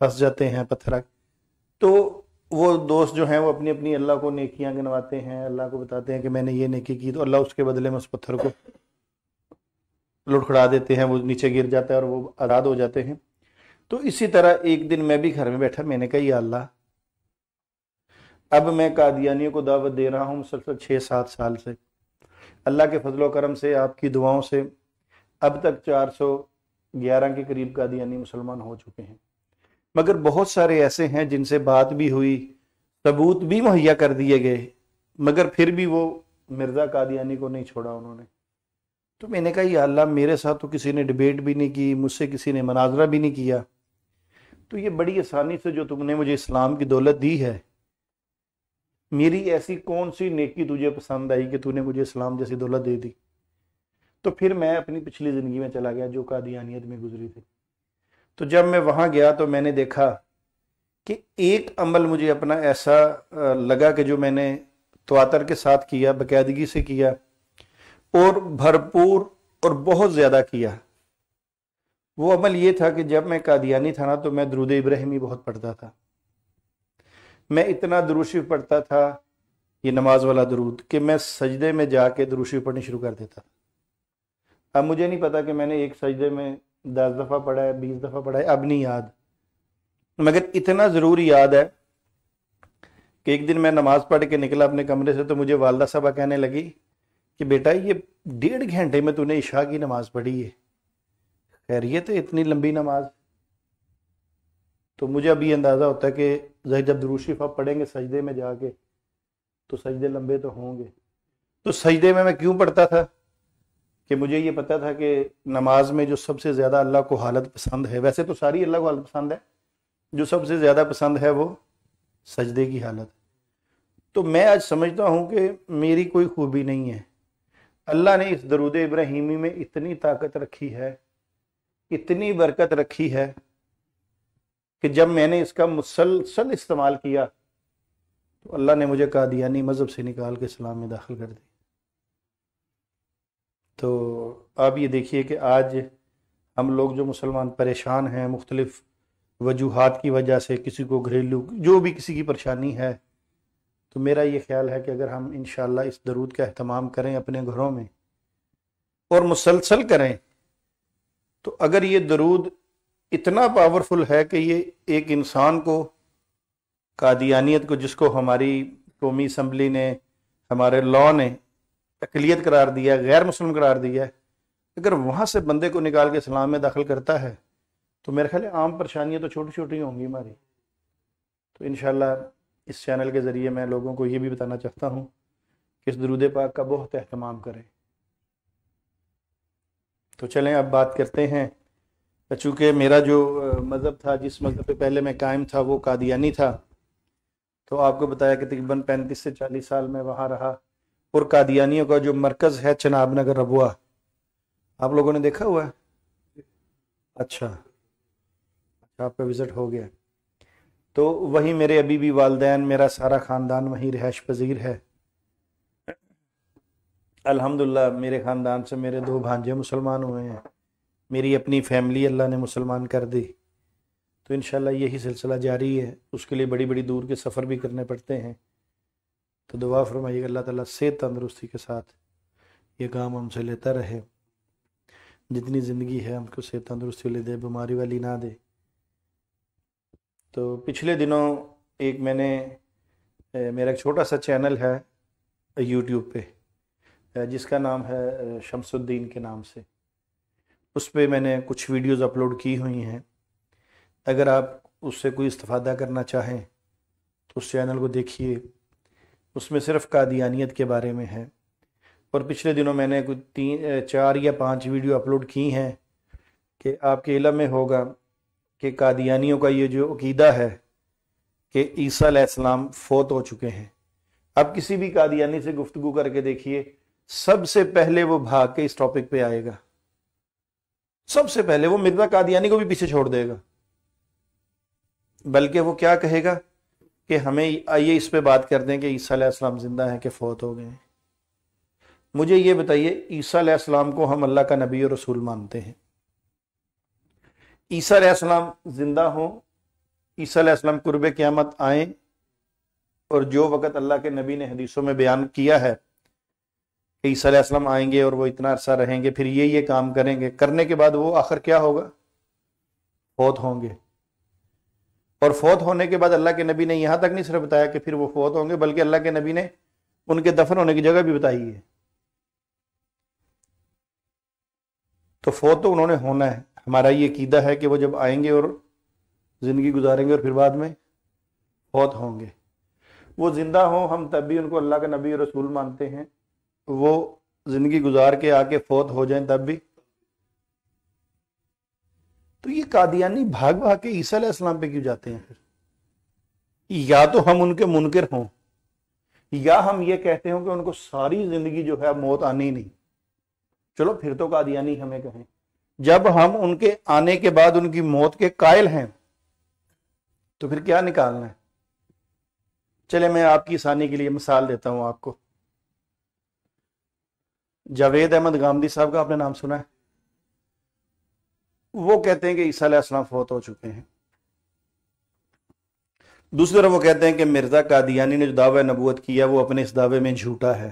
پھنس جاتے ہیں پتھر۔ تو وہ دوست جو ہیں وہ اپنی اپنی اللہ کو نیکیاں گنواتے ہیں، اللہ کو بتاتے ہیں کہ میں نے یہ نیکی کی، تو اللہ اس کے بدلے میں اس پتھر کو لڑکھڑا دیتے ہیں، وہ نیچے گر جاتا ہے اور وہ آزاد ہو جاتے ہیں۔ تو اسی طرح ایک دن میں بھی گھر میں بیٹھا، میں نے کہا یا اللہ، اب میں قادیانیوں کو دعوت دے رہا ہوں مسلسل 6-7 سال سے، اللہ کے فضل و کرم سے، آپ کی دعاؤں سے اب تک 411 کے قریب قادیانی مسلمان ہو چکے ہیں، مگر بہت سارے ایسے ہیں جن سے بات بھی ہوئی، ثبوت بھی مہیا کر دیے گئے، مگر پھر بھی وہ مرزا قادیانی کو نہیں چھوڑا انہوں نے۔ تو میں نے کہا یا اللہ، میرے ساتھ تو کسی نے ڈیبیٹ بھی نہیں کی، مجھ سے کسی نے مناظرہ بھی نہیں کیا، تو یہ بڑی آسانی سے جو تم نے مجھے اسلام کی دولت دی ہے، میری ایسی کون سی نیکی تجھے پسند آئی کہ تو نے مجھے اسلام جیسی دولت دے دی؟ تو پھر میں اپنی پچھلی زندگی میں چلا گیا جو قادیانیت میں گزری تھی۔ تو جب میں وہاں گیا تو میں نے دیکھا کہ ایک عمل مجھے اپنا ایسا لگا کہ جو میں نے تواتر کے ساتھ کیا، باقاعدگی سے کیا اور بھرپور اور بہت زیادہ کیا۔ وہ عمل یہ تھا کہ جب میں قادیانی تھا نا تو میں درود ابراہیمی بہت پڑھتا تھا، میں اتنا درود شریف پڑھتا تھا، یہ نماز والا درود، کہ میں سجدے میں جا کے درود شریف پڑھنی شروع کر دیتا تھا۔ اب مجھے نہیں پتا کہ میں نے ایک سجدے میں 10 دفعہ پڑھا ہے، 20 دفعہ پڑھا ہے، اب نہیں یاد، مگر اتنا ضرور یاد ہے کہ ایک دن میں نماز پڑھ کے نکلا اپنے کمرے سے تو مجھے والدہ صاحبہ کہنے لگی کہ بیٹا یہ 1.5 گھنٹے میں تو نے عشاء کی نماز پڑھی ہے، خیریت ہے اتنی لمبی نماز؟ تو مجھے ابھی اندازہ ہوتا ہے کہ جب درود شریف آپ پڑھیں گے سجدے میں جا کے تو سجدے لمبے تو ہوں گے۔ تو سجدے میں کیوں پڑھتا تھا کہ مجھے یہ پتا تھا کہ نماز میں جو سب سے زیادہ اللہ کو حالت پسند ہے، ویسے تو ساری اللہ کو حالت پسند ہے، جو سب سے زیادہ پسند ہے وہ سجدے کی حالت۔ تو میں آج سمجھتا ہوں کہ میری کوئی خوبی نہیں ہے، اللہ نے اس درود ابراہیمی میں اتنی طاقت رکھی ہے، اتنی برکت رکھی ہے کہ جب میں نے اس کا مسلسل استعمال کیا تو اللہ نے مجھے قادیانی مذہب سے نکال کے اسلام میں داخل کر دی۔ تو آپ یہ دیکھیے کہ آج ہم لوگ جو مسلمان پریشان ہیں مختلف وجوہات کی وجہ سے، کسی کو گھریلو جو بھی کسی کی پریشانی ہے، تو میرا یہ خیال ہے کہ اگر ہم انشاءاللہ اس درود کا اہتمام کریں اپنے گھروں میں اور مسلسل کریں، تو اگر یہ درود اتنا پاورفل ہے کہ یہ ایک انسان کو، قادیانیت کو، جس کو ہماری قومی اسمبلی نے، ہمارے لاء نے اقلیت قرار دیا، غیر مسلم قرار دیا ہے، اگر وہاں سے بندے کو نکال کے اسلام میں داخل کرتا ہے تو میرے خیال ہے عام پریشانیاں تو چھوٹی چھوٹی ہوں گی ہماری۔ تو انشاءاللہ اس چینل کے ذریعے میں لوگوں کو یہ بھی بتانا چاہتا ہوں کہ اس درود پاک کا بہت اہتمام کریں۔ تو چلیں اب بات کرتے ہیں، چونکہ میرا جو مذہب تھا، جس مذہب پہ پہلے میں قائم تھا، وہ قادیانی تھا، تو آپ کو بتایا کہ تقریباً 35 سے 40 سال میں وہاں رہا، اور قادیانیوں کا جو مرکز ہے چناب نگر ربوہ، آپ لوگوں نے دیکھا ہوا ہے؟ اچھا آپ کا وزٹ ہو گیا، تو وہی میرے ابھی بھی والدین، میرا سارا خاندان وہیں رہائش پذیر ہے۔ الحمدللہ میرے خاندان سے میرے 2 بھانجے مسلمان ہوئے ہیں، میری اپنی فیملی اللہ نے مسلمان کر دی، تو انشاءاللہ یہی سلسلہ جاری ہے۔ اس کے لیے بڑی بڑی دور کے سفر بھی کرنے پڑتے ہیں، تو دعا فرمائیے کہ اللہ تعالیٰ صحت تندرستی کے ساتھ یہ کام ہم سے لیتا رہے، جتنی زندگی ہے ہم کو صحت تندرستی والی دے، بیماری والی نہ دے۔ تو پچھلے دنوں ایک میں نے میرا ایک چھوٹا سا چینل ہے یوٹیوب پہ، جس کا نام ہے شمس الدین کے نام سے، اس پہ میں نے کچھ ویڈیوز اپلوڈ کی ہوئی ہیں، اگر آپ اس سے کوئی استفادہ کرنا چاہیں تو اس چینل کو دیکھیے، اس میں صرف قادیانیت کے بارے میں ہے، اور پچھلے دنوں میں نے کچھ 4 یا 5 ویڈیو اپلوڈ کی ہیں کہ آپ کے علم میں ہوگا کہ قادیانیوں کا یہ جو عقیدہ ہے کہ عیسیٰ علیہ السلام فوت ہو چکے ہیں۔ اب کسی بھی قادیانی سے گفتگو کر کے دیکھیے، سب سے پہلے وہ بھاگ کے اس ٹاپک پہ آئے گا، سب سے پہلے وہ مرزا قادیانی کو بھی پیچھے چھوڑ دے گا، بلکہ وہ کیا کہے گا کہ ہمیں آئیے اس پہ بات کر دیں کہ عیسیٰ علیہ السلام زندہ ہیں کہ فوت ہو گئے ہیں۔ مجھے یہ بتائیے، عیسیٰ علیہ السلام کو ہم اللہ کا نبی اور رسول مانتے ہیں، عیسیٰ علیہ السلام زندہ ہوں عیسیٰ علیہ السلام قرب قیامت آئیں اور جو وقت اللہ کے نبی نے حدیثوں میں بیان کیا ہے کہ عیسیٰ علیہ السلام آئیں گے اور وہ اتنا عرصہ رہیں گے، پھر یہ کام کریں گے، کرنے کے بعد وہ آخر کیا ہوگا؟ فوت ہوں گے۔ اور فوت ہونے کے بعد اللہ کے نبی نے یہاں تک نہیں صرف بتایا کہ پھر وہ فوت ہوں گے، بلکہ اللہ کے نبی نے ان کے دفن ہونے کی جگہ بھی بتائی ہے۔ تو فوت تو انہوں نے ہونا ہے۔ ہمارا یہ عقیدہ ہے کہ وہ جب آئیں گے اور زندگی گزاریں گے اور پھر بعد میں فوت ہوں گے۔ وہ زندہ ہوں ہم تب بھی ان کو اللہ کا نبی اور رسول مانتے ہیں، وہ زندگی گزار کے آ کے فوت ہو جائیں تب بھی۔ تو یہ قادیانی بھاگ بھاگ کے عیسیٰ علیہ السلام پہ کیوں جاتے ہیں؟ پھر یا تو ہم ان کے منکر ہوں، یا ہم یہ کہتے ہوں کہ ان کو ساری زندگی جو ہے موت آنی نہیں۔ چلو پھر تو قادیانی ہمیں کہیں۔ جب ہم ان کے آنے کے بعد ان کی موت کے قائل ہیں تو پھر کیا نکالنا ہے؟ چلے میں آپ کی آسانی کے لیے مثال دیتا ہوں آپ کو۔ جاوید احمد غامدی صاحب کا آپ نے نام سنا ہے؟ وہ کہتے ہیں کہ عیسیٰ علیہ السلام فوت ہو چکے ہیں۔ دوسری طرف وہ کہتے ہیں کہ مرزا قادیانی نے جو دعوی نبوت کیا وہ اپنے اس دعوے میں جھوٹا ہے۔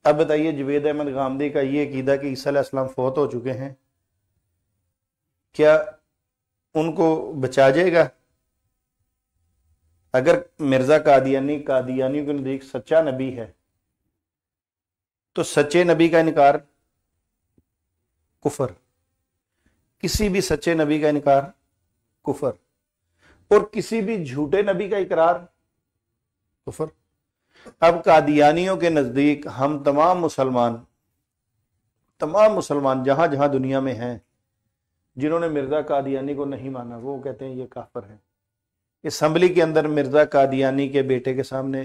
اب بتائیے جاوید احمد غامدی کا یہ عقیدہ کہ عیسیٰ علیہ السلام فوت ہو چکے ہیں، کیا ان کو بچا جائے گا؟ اگر مرزا قادیانی قادیانیوں کے نزدیک سچا نبی ہے تو سچے نبی کا انکار کفر، کسی بھی سچے نبی کا انکار کفر، اور کسی بھی جھوٹے نبی کا اقرار کفر۔ اب قادیانیوں کے نزدیک ہم تمام مسلمان جہاں جہاں دنیا میں ہیں جنہوں نے مرزا قادیانی کو نہیں مانا، وہ کہتے ہیں یہ کافر ہیں۔ اسمبلی کے اندر مرزا قادیانی کے بیٹے کے سامنے،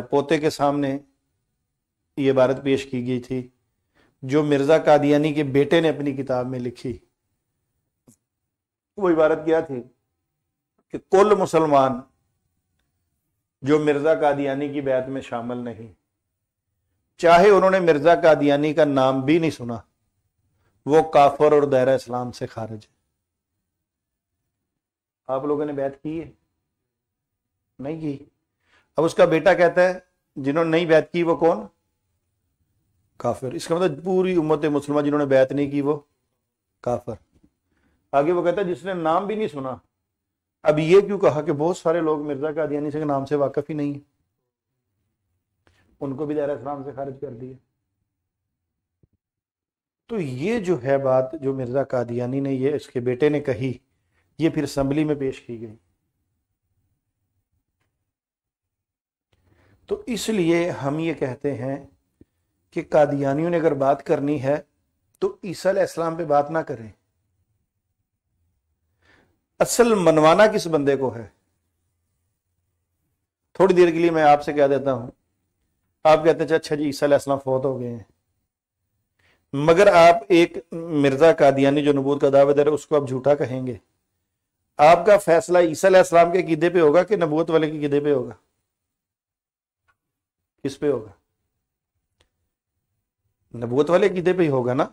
پوتے کے سامنے یہ عبارت پیش کی گئی تھی جو مرزا قادیانی کے بیٹے نے اپنی کتاب میں لکھی۔ وہ عبارت کیا تھی کہ کل مسلمان جو مرزا قادیانی کی بیعت میں شامل نہیں، چاہے انہوں نے مرزا قادیانی کا نام بھی نہیں سنا، وہ کافر اور دائرہ اسلام سے خارج ہے۔ آپ لوگوں نے بیعت کی ہے؟ نہیں کی۔ اب اس کا بیٹا کہتا ہے جنہوں نے نہیں بیعت کی وہ کون؟ کافر۔ اس کا مطلب پوری امت مسلمہ جنہوں نے بیعت نہیں کی وہ کافر۔ آگے وہ کہتا ہے جس نے نام بھی نہیں سنا۔ اب یہ کیوں کہا کہ بہت سارے لوگ مرزا قادیانی سے نام سے واقف ہی نہیں ہیں، ان کو بھی دائرہ اسلام سے خارج کر دیا۔ تو یہ جو ہے بات جو مرزا قادیانی نے یہ اس کے بیٹے نے کہی، یہ پھر اسمبلی میں پیش کی گئی۔ تو اس لیے ہم یہ کہتے ہیں کہ قادیانیوں نے اگر بات کرنی ہے تو عیسیٰ علیہ السلام پہ بات نہ کریں۔ اصل منوانا کس بندے کو ہے؟ تھوڑی دیر کے لیے میں آپ سے کہہ دیتا ہوں، آپ کہتے ہیں اچھا جی عیسیٰ علیہ السلام فوت ہو گئے ہیں، مگر آپ ایک مرزا قادیانی جو نبوت کا دعویٰ دے رہا ہے اس کو آپ جھوٹا کہیں گے، آپ کا فیصلہ عیسیٰ علیہ السلام کے عقیدے پہ ہوگا کہ نبوت والے کے عقیدے پہ ہوگا؟ کس پہ ہوگا؟ نبوت والے عقیدے پہ ہی ہوگا نا۔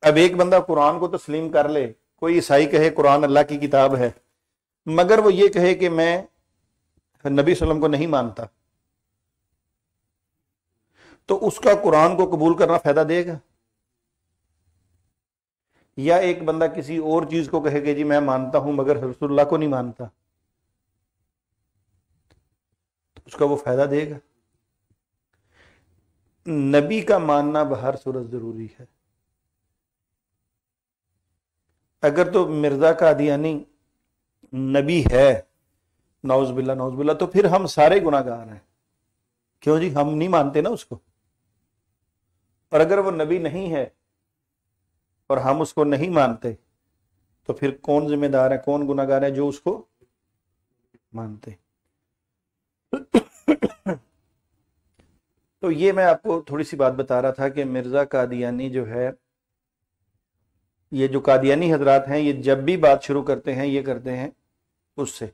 اب ایک بندہ قرآن کو تسلیم کر لے، کوئی عیسائی کہے قرآن اللہ کی کتاب ہے، مگر وہ یہ کہے کہ میں نبی صلی اللہ علیہ وسلم کو نہیں مانتا، تو اس کا قرآن کو قبول کرنا فائدہ دے گا؟ یا ایک بندہ کسی اور چیز کو کہے کہ جی میں مانتا ہوں مگر رسول اللہ کو نہیں مانتا، تو اس کا وہ فائدہ دے گا؟ نبی کا ماننا بہر صورت ضروری ہے۔ اگر تو مرزا قادیانی نبی ہے، نعوذ باللہ نعوذ باللہ، تو پھر ہم سارے گناہ گار ہیں۔ کیوں جی؟ ہم نہیں مانتے نا اس کو۔ اور اگر وہ نبی نہیں ہے اور ہم اس کو نہیں مانتے تو پھر کون ذمہ دار ہے، کون گناہ گار ہے؟ جو اس کو مانتے۔ تو یہ میں آپ کو تھوڑی سی بات بتا رہا تھا کہ مرزا قادیانی جو ہے، یہ جو قادیانی حضرات ہیں، یہ جب بھی بات شروع کرتے ہیں یہ کرتے ہیں اس سے۔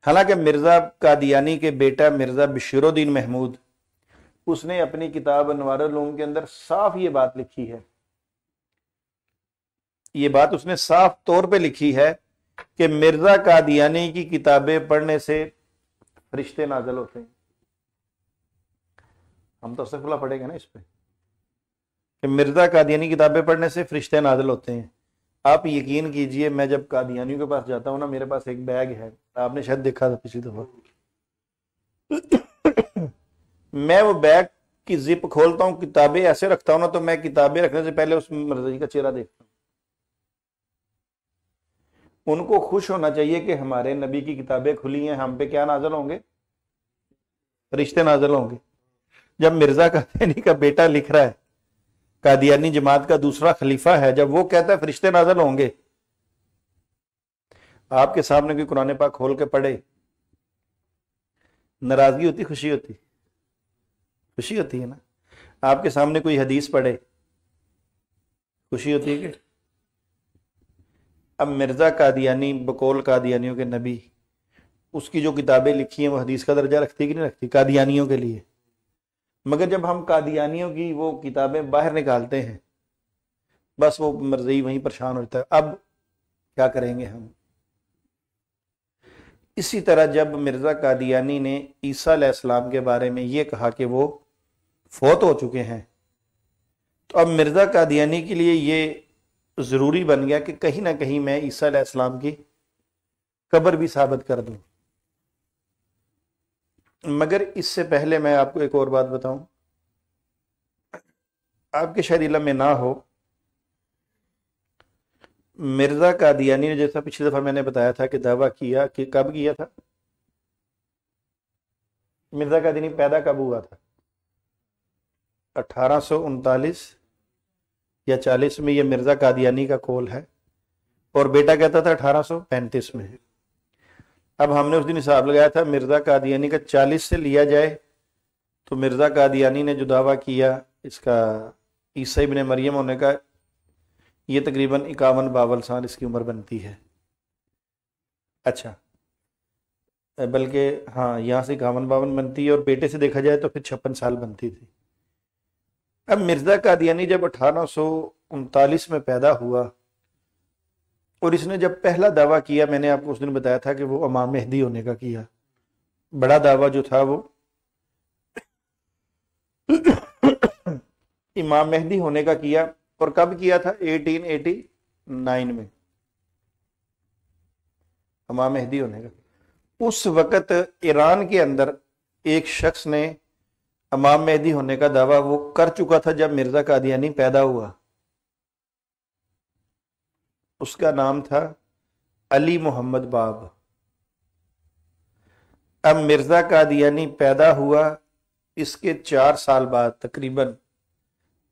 حالانکہ مرزا قادیانی کے بیٹا مرزا بشیر الدین محمود، اس نے اپنی کتاب انوار العلوم کے اندر صاف یہ بات لکھی ہے، یہ بات اس نے صاف طور پہ لکھی ہے کہ مرزا قادیانی کی کتابیں پڑھنے سے فرشتے نازل ہوتے ہیں. ہم تو استغفر اللہ پڑھیں گے نا اس پہ کہ مرزا قادیانی کتابیں پڑھنے سے فرشتے نازل ہوتے ہیں. آپ یقین کیجئے میں جب قادیانیوں کے پاس جاتا ہوں نا، میرے پاس ایک بیگ ہے، آپ نے شاید دیکھا تھا پچھلی دفعہ. میں وہ بیگ کی زپ کھولتا ہوں، کتابیں ایسے رکھتا ہوں نا، تو میں کتابیں رکھنے سے پہلے اس مرزا جی کا چہرہ دیکھتا ہوں. ان کو خوش ہونا چاہیے کہ ہمارے نبی کی کتابیں کھلی ہیں، ہم پہ کیا نازل ہوں گے؟ فرشتے نازل ہوں گے. جب مرزا قادیانی کا بیٹا لکھ رہا ہے، قادیانی جماعت کا دوسرا خلیفہ ہے، جب وہ کہتا ہے فرشتے نازل ہوں گے، آپ کے سامنے کوئی قرآن پاک کھول کے پڑھے، ناراضگی ہوتی، خوشی ہوتی؟ خوشی ہوتی ہے نا. آپ کے سامنے کوئی حدیث پڑھے، خوشی ہوتی ہے کہ اب مرزا قادیانی بقول قادیانیوں کے نبی، اس کی جو کتابیں لکھی ہیں وہ حدیث کا درجہ رکھتی کہ نہیں رکھتی قادیانیوں کے لیے؟ مگر جب ہم قادیانیوں کی وہ کتابیں باہر نکالتے ہیں، بس وہ مرزئی وہیں پریشان ہوتا ہے. اب کیا کریں گے ہم؟ اسی طرح جب مرزا قادیانی نے عیسیٰ علیہ السلام کے بارے میں یہ کہا کہ وہ فوت ہو چکے ہیں، تو اب مرزا قادیانی کے لیے یہ ضروری بن گیا کہ کہیں نہ کہیں میں عیسیٰ علیہ السلام کی قبر بھی ثابت کر دوں. مگر اس سے پہلے میں آپ کو ایک اور بات بتاؤں، آپ کے شاید علم میں نہ ہو، مرزا قادیانی نے جیسا پچھلی دفعہ میں نے بتایا تھا کہ دعویٰ کیا کہ کب کیا تھا، مرزا قادیانی پیدا کب ہوا تھا؟ 1839 یا 40 میں، یہ مرزا قادیانی کا قول ہے، اور بیٹا کہتا تھا 1835 میں. اب ہم نے اس دن حساب لگایا تھا مرزا قادیانی کا 40 سے لیا جائے تو مرزا قادیانی نے جو دعویٰ کیا اس کا عیسیٰ ابن مریم ہونے کا، یہ تقریباً 51-52 سال اس کی عمر بنتی ہے. اچھا، بلکہ ہاں یہاں سے 51-52 بنتی ہے، اور بیٹے سے دیکھا جائے تو پھر 56 سال بنتی تھی. اب مرزا قادیانی جب 1839 میں پیدا ہوا، اور اس نے جب پہلا دعویٰ کیا، میں نے آپ کو اس دن بتایا تھا کہ وہ امام مہدی ہونے کا کیا. بڑا دعویٰ جو تھا وہ امام مہدی ہونے کا کیا، اور کب کیا تھا؟ 1889 میں امام مہدی ہونے کا. اس وقت ایران کے اندر ایک شخص نے امام مہدی ہونے کا دعویٰ وہ کر چکا تھا جب مرزا قادیانی پیدا ہوا. اس کا نام تھا علی محمد باب. اب مرزا قادیانی پیدا ہوا، اس کے 4 سال بعد تقریباً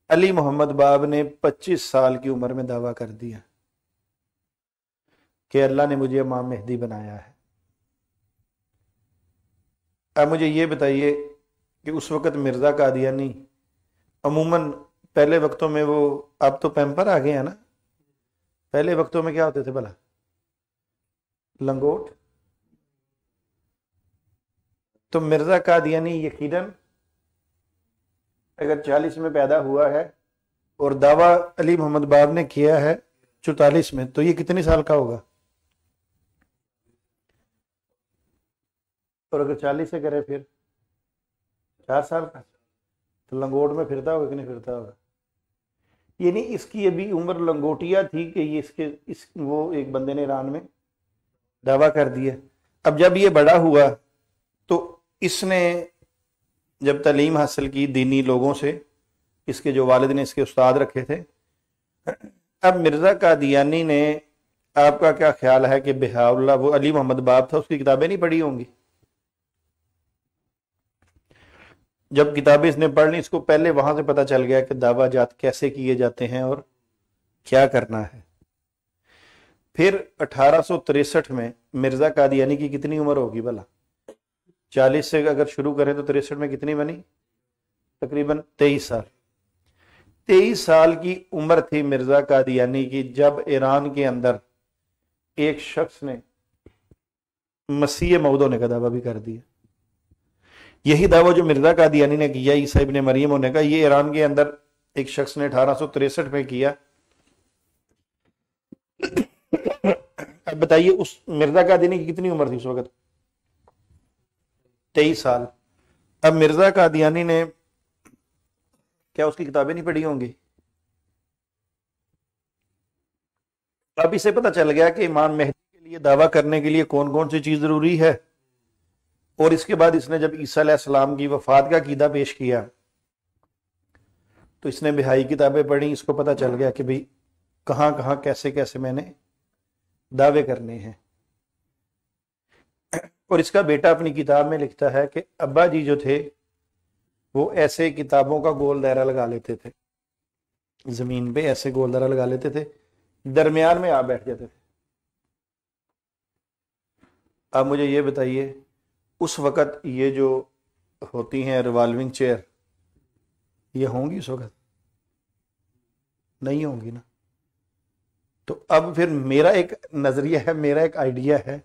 علی محمد باب نے 25 سال کی عمر میں دعویٰ کر دیا کہ اللہ نے مجھے امام مہدی بنایا ہے. اب مجھے یہ بتائیے کہ اس وقت مرزا قادیانی عموماً پہلے وقتوں میں، وہ اب تو پیمپر آ گئے ہیں نا، پہلے وقتوں میں کیا ہوتے تھے بھلا؟ لنگوٹ. تو مرزا قادیانی یقیناً اگر 40 میں پیدا ہوا ہے اور دعویٰ علی محمد باب نے کیا ہے 44 میں، تو یہ کتنی سال کا ہوگا؟ اور اگر 40 سے کرے پھر 4 سال کا، تو لنگوٹ میں پھرتا ہوگا کہ نہیں پھرتا ہوگا؟ یعنی اس کی ابھی عمر لنگوٹیا تھی کہ یہ وہ ایک بندے نے ایران میں دعویٰ کر دیا. اب جب یہ بڑا ہوا تو اس نے جب تعلیم حاصل کی دینی لوگوں سے، اس کے جو والد نے اس کے استاد رکھے تھے. اب مرزا قادیانی نے، آپ کا کیا خیال ہے کہ بہاء اللہ، وہ علی محمد باب تھا، اس کی کتابیں نہیں پڑھی ہوں گی؟ جب کتابیں اس نے پڑھ لی، اس کو پہلے وہاں سے پتہ چل گیا کہ دعویٰ جات کیسے کیے جاتے ہیں اور کیا کرنا ہے. پھر 1863 میں مرزا قادیانی کی کتنی عمر ہوگی بھلا؟ 40 سے اگر شروع کریں تو 63 میں کتنی بنی؟ تقریباً 23 سال. 23 سال کی عمر تھی مرزا قادیانی کی جب ایران کے اندر ایک شخص نے مسیح موعود ہونے کا دعویٰ بھی کر دیا. یہی دعویٰ جو مرزا قادیانی نے کیا عیسیٰ ابن مریم ہونے کا، یہ ایران کے اندر ایک شخص نے 1863 میں کیا. اب بتائیے اس مرزا قادیانی کی کتنی عمر تھی اس وقت؟ 23 سال. اب مرزا قادیانی نے کیا اس کی کتابیں نہیں پڑھی ہوں گی؟ اب اسے پتہ چل گیا کہ امام مہدی کے لیے دعویٰ کرنے کے لیے کون کون سی چیز ضروری ہے، اور اس کے بعد اس نے جب عیسیٰ علیہ السلام کی وفات کا عقیدہ پیش کیا تو اس نے بہائی کتابیں پڑھی. اس کو پتہ چل گیا کہ بھئی کہاں کہاں کیسے کیسے میں نے دعوے کرنے ہیں. اور اس کا بیٹا اپنی کتاب میں لکھتا ہے کہ ابا جی جو تھے وہ ایسے کتابوں کا گول دائرہ لگا لیتے تھے، زمین پہ ایسے گول دائرہ لگا لیتے تھے، درمیان میں آپ بیٹھ جاتے تھے. اب مجھے یہ بتائیے اس وقت یہ جو ہوتی ہیں ریوالونگ چیئر، یہ ہوں گی اس وقت؟ نہیں ہوں گی نا. تو اب پھر میرا ایک نظریہ ہے، میرا ایک آئیڈیا ہے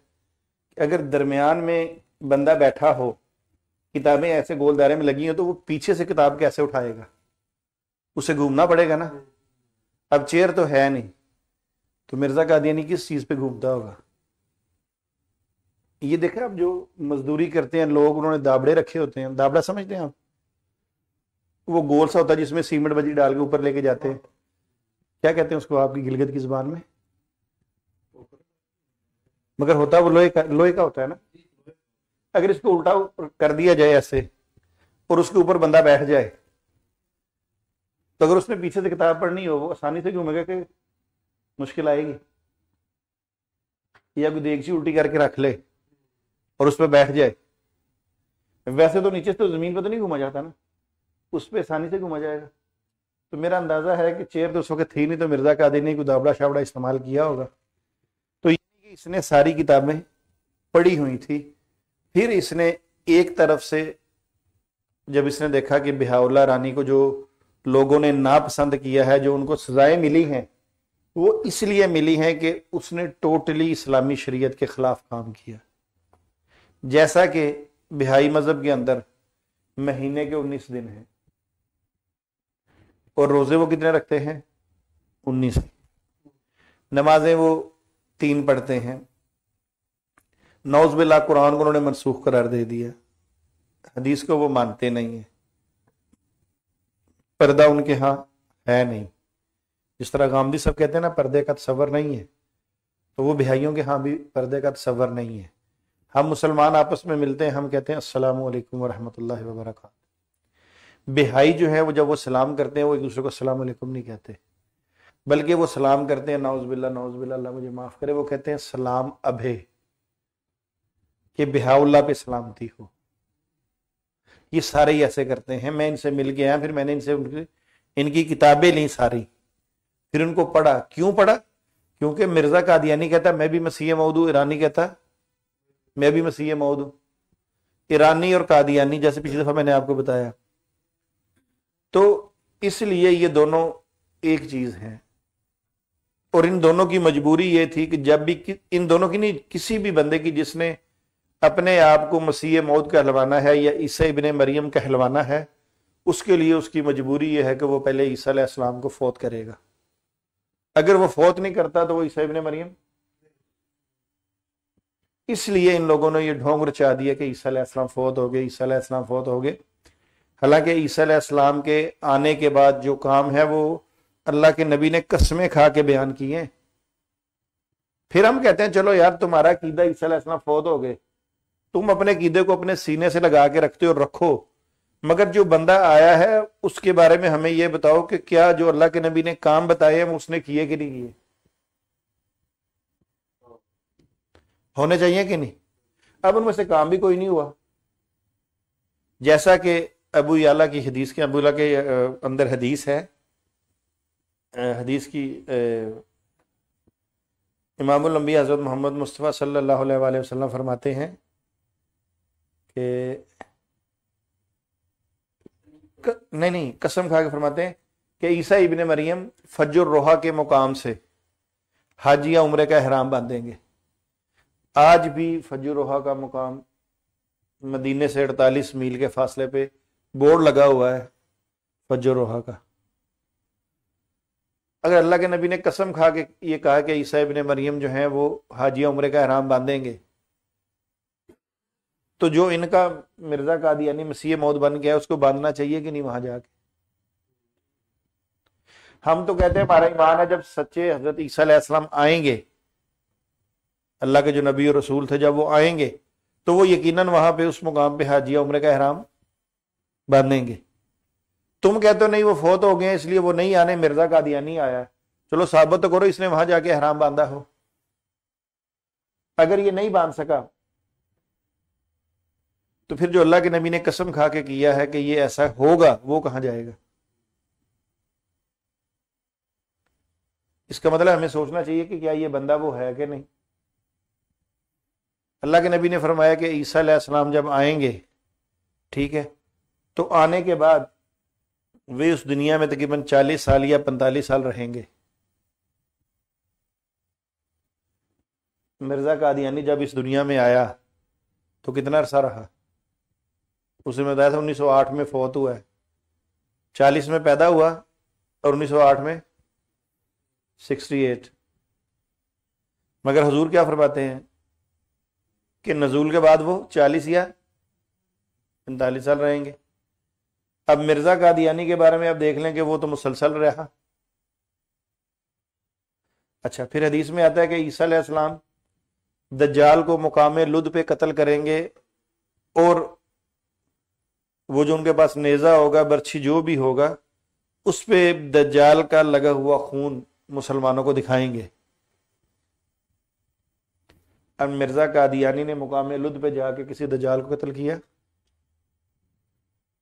کہ اگر درمیان میں بندہ بیٹھا ہو، کتابیں ایسے گول دائرے میں لگی ہیں، تو وہ پیچھے سے کتاب کیسے اٹھائے گا؟ اسے گھومنا پڑے گا نا. اب چیئر تو ہے نہیں، تو مرزا قادیانی کس چیز پہ گھومتا ہوگا؟ یہ دیکھیں آپ جو مزدوری کرتے ہیں لوگ، انہوں نے دابڑے رکھے ہوتے ہیں. دابڑا سمجھتے ہیں آپ؟ وہ گول سا ہوتا ہے جس میں سیمنٹ بجری ڈال کے اوپر لے کے جاتے ہیں. کیا کہتے ہیں اس کو آپ کی گلگت کی زبان میں؟ مگر ہوتا وہ لوہے کا ہوتا ہے نا. اگر اس کو الٹا کر دیا جائے ایسے اور اس کے اوپر بندہ بیٹھ جائے تو اگر اس نے پیچھے سے کتاب پڑھنی ہو وہ آسانی سے گھومے گا کہ مشکل آئے گی؟ یا کوئی دیگچی الٹی کر کے رکھ لے اور اس پہ بیٹھ جائے. ویسے تو نیچے سے تو زمین پہ تو نہیں گھوما جاتا نا، اس پہ آسانی سے گھوما جائے گا. تو میرا اندازہ ہے کہ چیئر تو اس وقت تھی نہیں، تو مرزا قادیانی نے کوئی دابڑا شابڑا استعمال کیا ہوگا. تو یہ اس نے ساری کتابیں پڑھی ہوئی تھی. پھر اس نے ایک طرف سے جب اس نے دیکھا کہ بہاء اللہ رانی کو جو لوگوں نے ناپسند کیا ہے، جو ان کو سزائیں ملی ہیں، وہ اس لیے ملی ہیں کہ اس نے ٹوٹلی اسلامی شریعت کے خلاف کام کیا. جیسا کہ بہائی مذہب کے اندر مہینے کے 19 دن ہیں اور روزے وہ کتنے رکھتے ہیں؟ 19. نمازیں وہ 3 پڑھتے ہیں. نعوذ باللہ قرآن کو انہوں نے منسوخ قرار دے دیا، حدیث کو وہ مانتے نہیں ہیں. پردہ ان کے ہاں ہے نہیں، جس طرح غامدی صاحب کہتے ہیں نا پردے کا تصور نہیں ہے، تو وہ بہائیوں کے ہاں بھی پردے کا تصور نہیں ہے. ہم مسلمان آپس میں ملتے ہیں، ہم کہتے ہیں السلام علیکم ورحمۃ اللہ وبرکاتہ. بہائی جو ہے وہ جب وہ سلام کرتے ہیں وہ ایک دوسرے کو السلام علیکم نہیں کہتے، بلکہ وہ سلام کرتے ہیں نعوذ باللہ اللہ مجھے معاف کرے، وہ کہتے ہیں سلام ابھے، کہ بہاء اللہ پہ سلامتی ہو. یہ سارے ہی ایسے کرتے ہیں. میں ان سے مل کے آیا، پھر میں نے ان سے ان کی کتابیں لیں ساری، پھر ان کو پڑھا. کیوں پڑھا؟ کیونکہ مرزا قادیانی کہتا میں بھی مسیح موعود ہوں، ایرانی کہتا میں بھی مسیح موعود ہوں. ایرانی اور قادیانی جیسے پچھلی دفعہ میں نے آپ کو بتایا، تو اس لیے یہ دونوں ایک چیز ہیں. اور ان دونوں کی مجبوری یہ تھی کہ جب بھی ان دونوں کی نہیں، کسی بھی بندے کی جس نے اپنے آپ کو مسیح موعود کہلوانا ہے یا عیسیٰ ابن مریم کہلوانا ہے، اس کے لیے اس کی مجبوری یہ ہے کہ وہ پہلے عیسیٰ علیہ السلام کو فوت کرے گا. اگر وہ فوت نہیں کرتا تو وہ عیسیٰ ابن مریم. اس لیے ان لوگوں نے یہ ڈھونگ رچا دیا کہ عیسیٰ علیہ السلام فوت ہو گئے، عیسیٰ علیہ السلام فوت ہو گئے. حالانکہ عیسیٰ علیہ السلام کے آنے کے بعد جو کام ہے وہ اللہ کے نبی نے قسمیں کھا کے بیان کی ہیں. پھر ہم کہتے ہیں چلو یار تمہارا عقیدہ عیسیٰ علیہ السلام فوت ہو گئے، تم اپنے عقیدے کو اپنے سینے سے لگا کے رکھتے ہو، رکھو، مگر جو بندہ آیا ہے اس کے بارے میں ہمیں یہ بتاؤ کہ کیا جو اللہ کے نبی نے کام بتائے ہیں اس نے کیے کہ نہیں کیے؟ ہونے چاہیے کہ نہیں؟ اب ان میں سے کام بھی کوئی نہیں ہوا. جیسا کہ ابو یعلا کی حدیث کے، ابو یعلا کے اندر حدیث ہے، حدیث کی امام الانبیاء حضرت محمد مصطفیٰ صلی اللہ علیہ وآلہ وسلم فرماتے ہیں کہ نہیں قسم کھا کے فرماتے ہیں کہ عیسیٰ ابن مریم فجر روحا کے مقام سے حج یا عمرے کا احرام باندھیں گے. آج بھی فجر روحا کا مقام مدینے سے 48 میل کے فاصلے پہ بورڈ لگا ہوا ہے فجر روحا کا. اگر اللہ کے نبی نے قسم کھا کے یہ کہا کہ عیسیٰ ابن مریم جو ہیں وہ حاجیہ عمرے کا احرام باندھیں گے، تو جو ان کا مرزا قادیانی مسیح موعود بن گیا اس کو باندھنا چاہیے کہ نہیں وہاں جا کے؟ ہم تو کہتے ہیں ہمارا ایمان ہے جب سچے حضرت عیسیٰ علیہ السلام آئیں گے، اللہ کے جو نبی اور رسول تھے، جب وہ آئیں گے تو وہ یقیناً وہاں پہ اس مقام پہ حاجیہ عمرے کا احرام باندھیں گے۔ تم کہتے ہو نہیں وہ فوت ہو گئے ہیں اس لیے وہ نہیں آنے، مرزا قادیانی آیا ہے، چلو ثابت تو کرو اس نے وہاں جا کے احرام باندھا ہو۔ اگر یہ نہیں باندھ سکا تو پھر جو اللہ کے نبی نے قسم کھا کے کیا ہے کہ یہ ایسا ہوگا، وہ کہاں جائے گا؟ اس کا مطلب ہمیں سوچنا چاہیے کہ کیا یہ بندہ وہ ہے کہ نہیں۔ اللہ کے نبی نے فرمایا کہ عیسیٰ علیہ السلام جب آئیں گے، ٹھیک ہے، تو آنے کے بعد وہ اس دنیا میں تقریباً 40 سال یا 45 سال رہیں گے۔ مرزا قادیانی جب اس دنیا میں آیا تو کتنا عرصہ رہا؟ اسے میں بتایا تھا 1908 میں فوت ہوا ہے، 40 میں پیدا ہوا اور 1908 میں 68۔ مگر حضور کیا فرماتے ہیں کہ نزول کے بعد وہ 40 یا 45 سال رہیں گے۔ اب مرزا قادیانی کے بارے میں آپ دیکھ لیں کہ وہ تو مسلسل رہا۔ اچھا، پھر حدیث میں آتا ہے کہ عیسیٰ علیہ السلام دجال کو مقام لد پہ قتل کریں گے، اور وہ جو ان کے پاس نیزہ ہوگا، برچھی جو بھی ہوگا، اس پہ دجال کا لگا ہوا خون مسلمانوں کو دکھائیں گے۔ اب مرزا قادیانی نے مقام لد پہ جا کے کسی دجال کو قتل کیا؟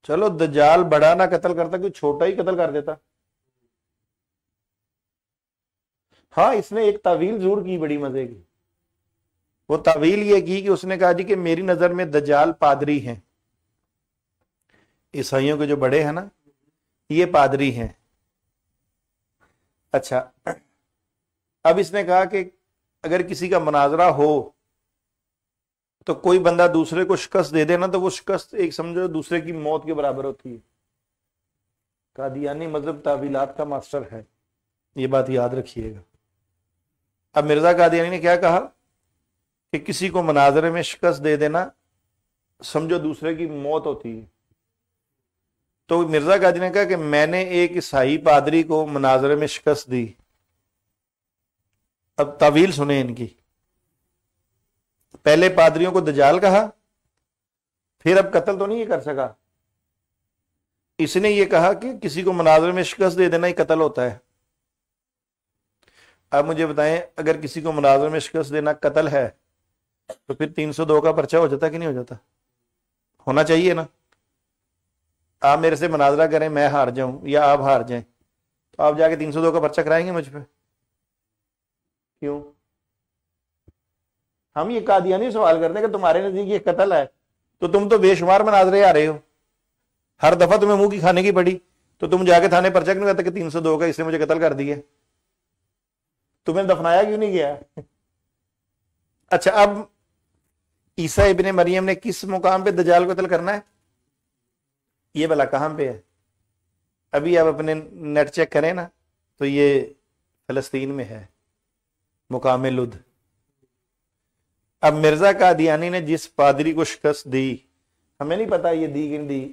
چلو دجال بڑا نہ قتل کرتا، کوئی چھوٹا ہی قتل کر دیتا۔ ہاں، اس نے ایک تعویل ضرور کی بڑی مزے کی۔ وہ تعویل یہ کی کہ اس نے کہا جی کہ میری نظر میں دجال پادری ہیں، عیسائیوں کے جو بڑے ہیں نا، یہ پادری ہیں۔ اچھا، اب اس نے کہا کہ اگر کسی کا مناظرہ ہو تو کوئی بندہ دوسرے کو شکست دے دے نا، تو وہ شکست ایک سمجھو دوسرے کی موت کے برابر ہوتی ہے۔ قادیانی مذہب تعویلات کا ماسٹر ہے، یہ بات یاد رکھیے گا۔ اب مرزا قادیانی نے کیا کہا کہ کسی کو مناظرے میں شکست دے دینا سمجھو دوسرے کی موت ہوتی ہے۔ تو مرزا قادیانی نے کہا کہ میں نے ایک عیسائی پادری کو مناظرے میں شکست دی۔ اب تعویل سنیں ان کی۔ پہلے پادریوں کو دجال کہا، پھر اب قتل تو نہیں یہ کر سکا، اس نے یہ کہا کہ کسی کو مناظرے میں شکست دے دینا ہی قتل ہوتا ہے۔ اب مجھے بتائیں، اگر کسی کو مناظرے میں شکست دینا قتل ہے تو پھر 302 کا پرچہ ہو جاتا کہ نہیں ہو جاتا؟ ہونا چاہیے نا۔ آپ میرے سے مناظرہ کریں، میں ہار جاؤں یا آپ ہار جائیں، تو آپ جا کے 302 کا پرچہ کرائیں گے مجھ پہ؟ کیوں؟ ہم یہ قادیانی سوال کرتے ہیں کہ تمہارے نزدیک یہ قتل ہے، تو تم تو بے شمار مناظرے آ رہے ہو، ہر دفعہ تمہیں منہ کی کھانے کی پڑی، تو تم جا کے تھانے پرچہ کیوں کہتے کہ 302 کا اس نے مجھے قتل کر دیا؟ تمہیں دفنایا کیوں نہیں گیا؟ اچھا، اب عیسیٰ ابن مریم نے کس مقام پہ دجال کو قتل کرنا ہے؟ یہ بلا کہاں پہ ہے؟ ابھی آپ اپنے نیٹ چیک کریں نا، تو یہ فلسطین میں ہے، مقام لد۔ اب مرزا قادیانی نے جس پادری کو شکست دی، ہمیں نہیں پتا یہ دی کہ نہیں دی،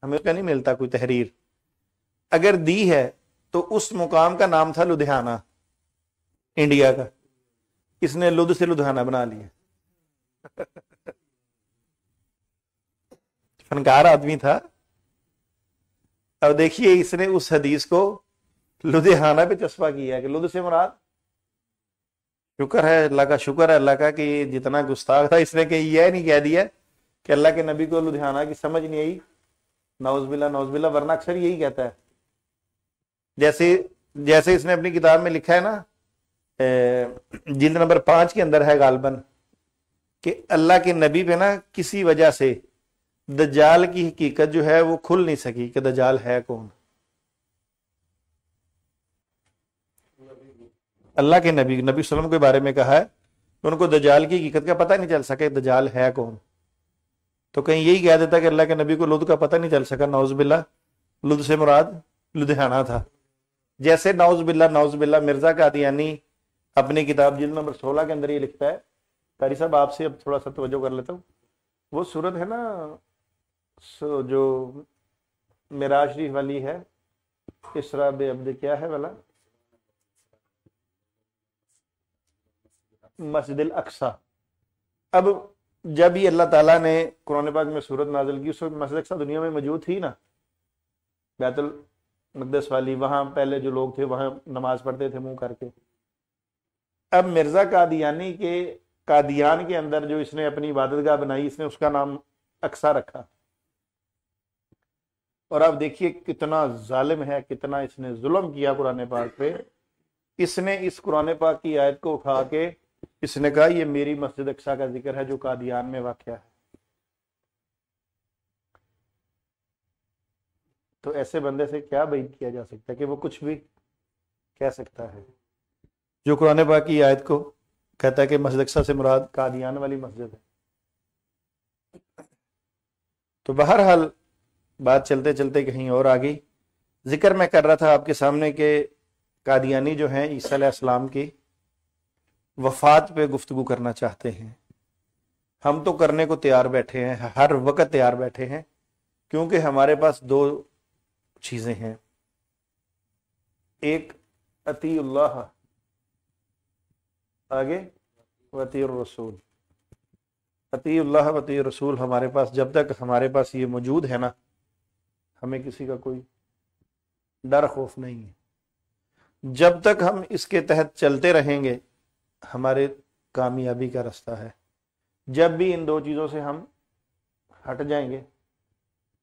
ہمیں اس کا نہیں ملتا کوئی تحریر۔ اگر دی ہے تو اس مقام کا نام تھا لدھیانہ، انڈیا کا۔ اس نے لد سے لدھیانہ بنا لیا۔ فنکار آدمی تھا۔ اب دیکھیے اس نے اس حدیث کو لدھیانہ پہ چسپا کیا ہے کہ لد سے مراد، شکر ہے اللہ کا، شکر ہے اللہ کا کہ جتنا گستاخ تھا اس نے کہ یہ نہیں کہہ دیا کہ اللہ کے نبی کو لدھیانہ کی سمجھ نہیں آئی، نعوذ باللہ نعوذ باللہ، ورنہ اکثر یہی کہتا ہے۔ جیسے اس نے اپنی کتاب میں لکھا ہے نا، جلد نمبر 5 کے اندر ہے غالباً، کہ اللہ کے نبی پہ نا کسی وجہ سے دجال کی حقیقت جو ہے وہ کھل نہیں سکی کہ دجال ہے کون۔ اللہ کے نبی صلی اللہ علیہ وسلم کے بارے میں کہا ہے کہ ان کو دجال کی حقیقت کا پتہ نہیں چل سکا کہ دجال ہے کون۔ تو کہیں یہی کہہ دیتا کہ اللہ کے نبی کو لد کا پتہ نہیں چل سکا، نعوذ باللہ، لد سے مراد لدھیانہ تھا۔ جیسے نعوذ باللہ مرزا قادیانی اپنی کتاب جلد نمبر 16 کے اندر یہ لکھتا ہے. قاری صاحب آپ سے اب تھوڑا سا توجہ کر لیتا ہوں. وہ صورت ہے نا جو معراج شریف والی ہے، اسرا بے عبد کیا ہے والا، مسجد الاقصی. اب جب یہ اللہ تعالیٰ نے قرآن پاک میں صورت نازل کی، اس وقت مسجد اقصی دنیا میں موجود تھی نا، بیت المقدس والی. وہاں پہلے جو لوگ تھے وہاں نماز پڑھتے تھے منہ کر کے. اب مرزا قادیانی کے قادیان کے اندر جو اس نے اپنی عبادت گاہ بنائی، اس نے اس کا نام اقصی رکھا. اور آپ دیکھیے کتنا ظالم ہے، کتنا اس نے ظلم کیا قرآن پاک پہ. اس نے اس قرآن پاک کی آیت کو اٹھا کے اس نے کہا یہ میری مسجد اقصی کا ذکر ہے جو قادیان میں واقع ہے. تو ایسے بندے سے کیا بعید کیا جا سکتا ہے کہ وہ کچھ بھی کہہ سکتا ہے جو قرآن پاک کی آیت کو کہتا ہے کہ مسجد اقصی سے مراد قادیان والی مسجد ہے. تو بہرحال بات چلتے چلتے کہیں اور آ گئی. ذکر میں کر رہا تھا آپ کے سامنے کہ قادیانی جو ہیں عیسیٰ علیہ السلام کی وفات پہ گفتگو کرنا چاہتے ہیں. ہم تو کرنے کو تیار بیٹھے ہیں، ہر وقت تیار بیٹھے ہیں، کیونکہ ہمارے پاس دو چیزیں ہیں. ایک اطیع اللہ، آگے اطیع الرسول. اطیع اللہ و اطیع الرسول ہمارے پاس جب تک ہمارے پاس یہ موجود ہے نا، ہمیں کسی کا کوئی ڈر خوف نہیں ہے. جب تک ہم اس کے تحت چلتے رہیں گے ہمارے کامیابی کا رستہ ہے. جب بھی ان دو چیزوں سے ہم ہٹ جائیں گے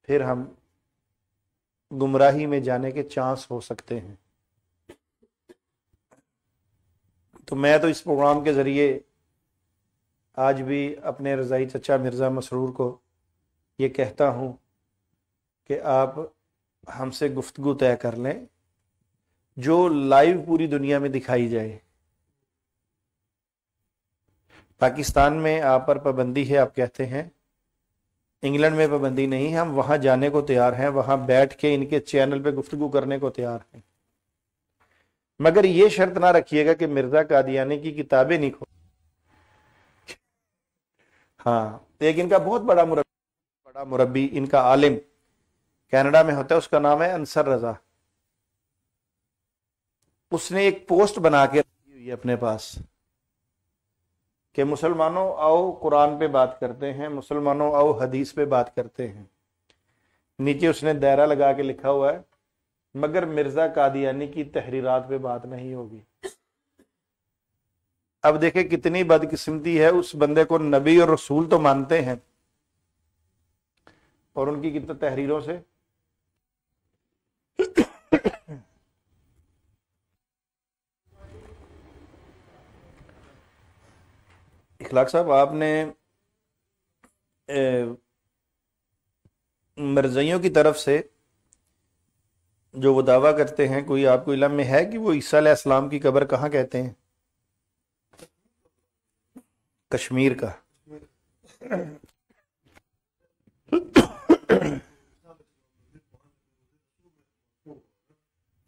پھر ہم گمراہی میں جانے کے چانس ہو سکتے ہیں. تو میں تو اس پروگرام کے ذریعے آج بھی اپنے رضائی چچا مرزا مسرور کو یہ کہتا ہوں کہ آپ ہم سے گفتگو طے کر لیں جو لائیو پوری دنیا میں دکھائی جائے. پاکستان میں آپ پر پابندی ہے، آپ کہتے ہیں انگلینڈ میں پابندی نہیں ہے، ہم وہاں جانے کو تیار ہیں، وہاں بیٹھ کے ان کے چینل پہ گفتگو کرنے کو تیار ہیں. مگر یہ شرط نہ رکھیے گا کہ مرزا قادیانی کی کتابیں نہیں کھو. ہاں، ایک ان کا بہت بڑا مربی ان کا عالم کینیڈا میں ہوتا ہے، اس کا نام ہے انصر رضا. اس نے ایک پوسٹ بنا کے رکھی ہوئی ہے اپنے پاس کہ مسلمانوں آؤ قرآن پہ بات کرتے ہیں، مسلمانوں آؤ حدیث پہ بات کرتے ہیں. نیچے اس نے دائرہ لگا کے لکھا ہوا ہے مگر مرزا قادیانی کی تحریرات پہ بات نہیں ہوگی. اب دیکھیں کتنی بدقسمتی ہے، اس بندے کو نبی اور رسول تو مانتے ہیں اور ان کی تحریروں سے اخلاق صاحب آپ نے مرزائیوں کی طرف سے جو وہ دعویٰ کرتے ہیں، کوئی آپ کو علم میں ہے کہ وہ عیسیٰ علیہ السلام کی قبر کہاں کہتے ہیں؟ کشمیر کا.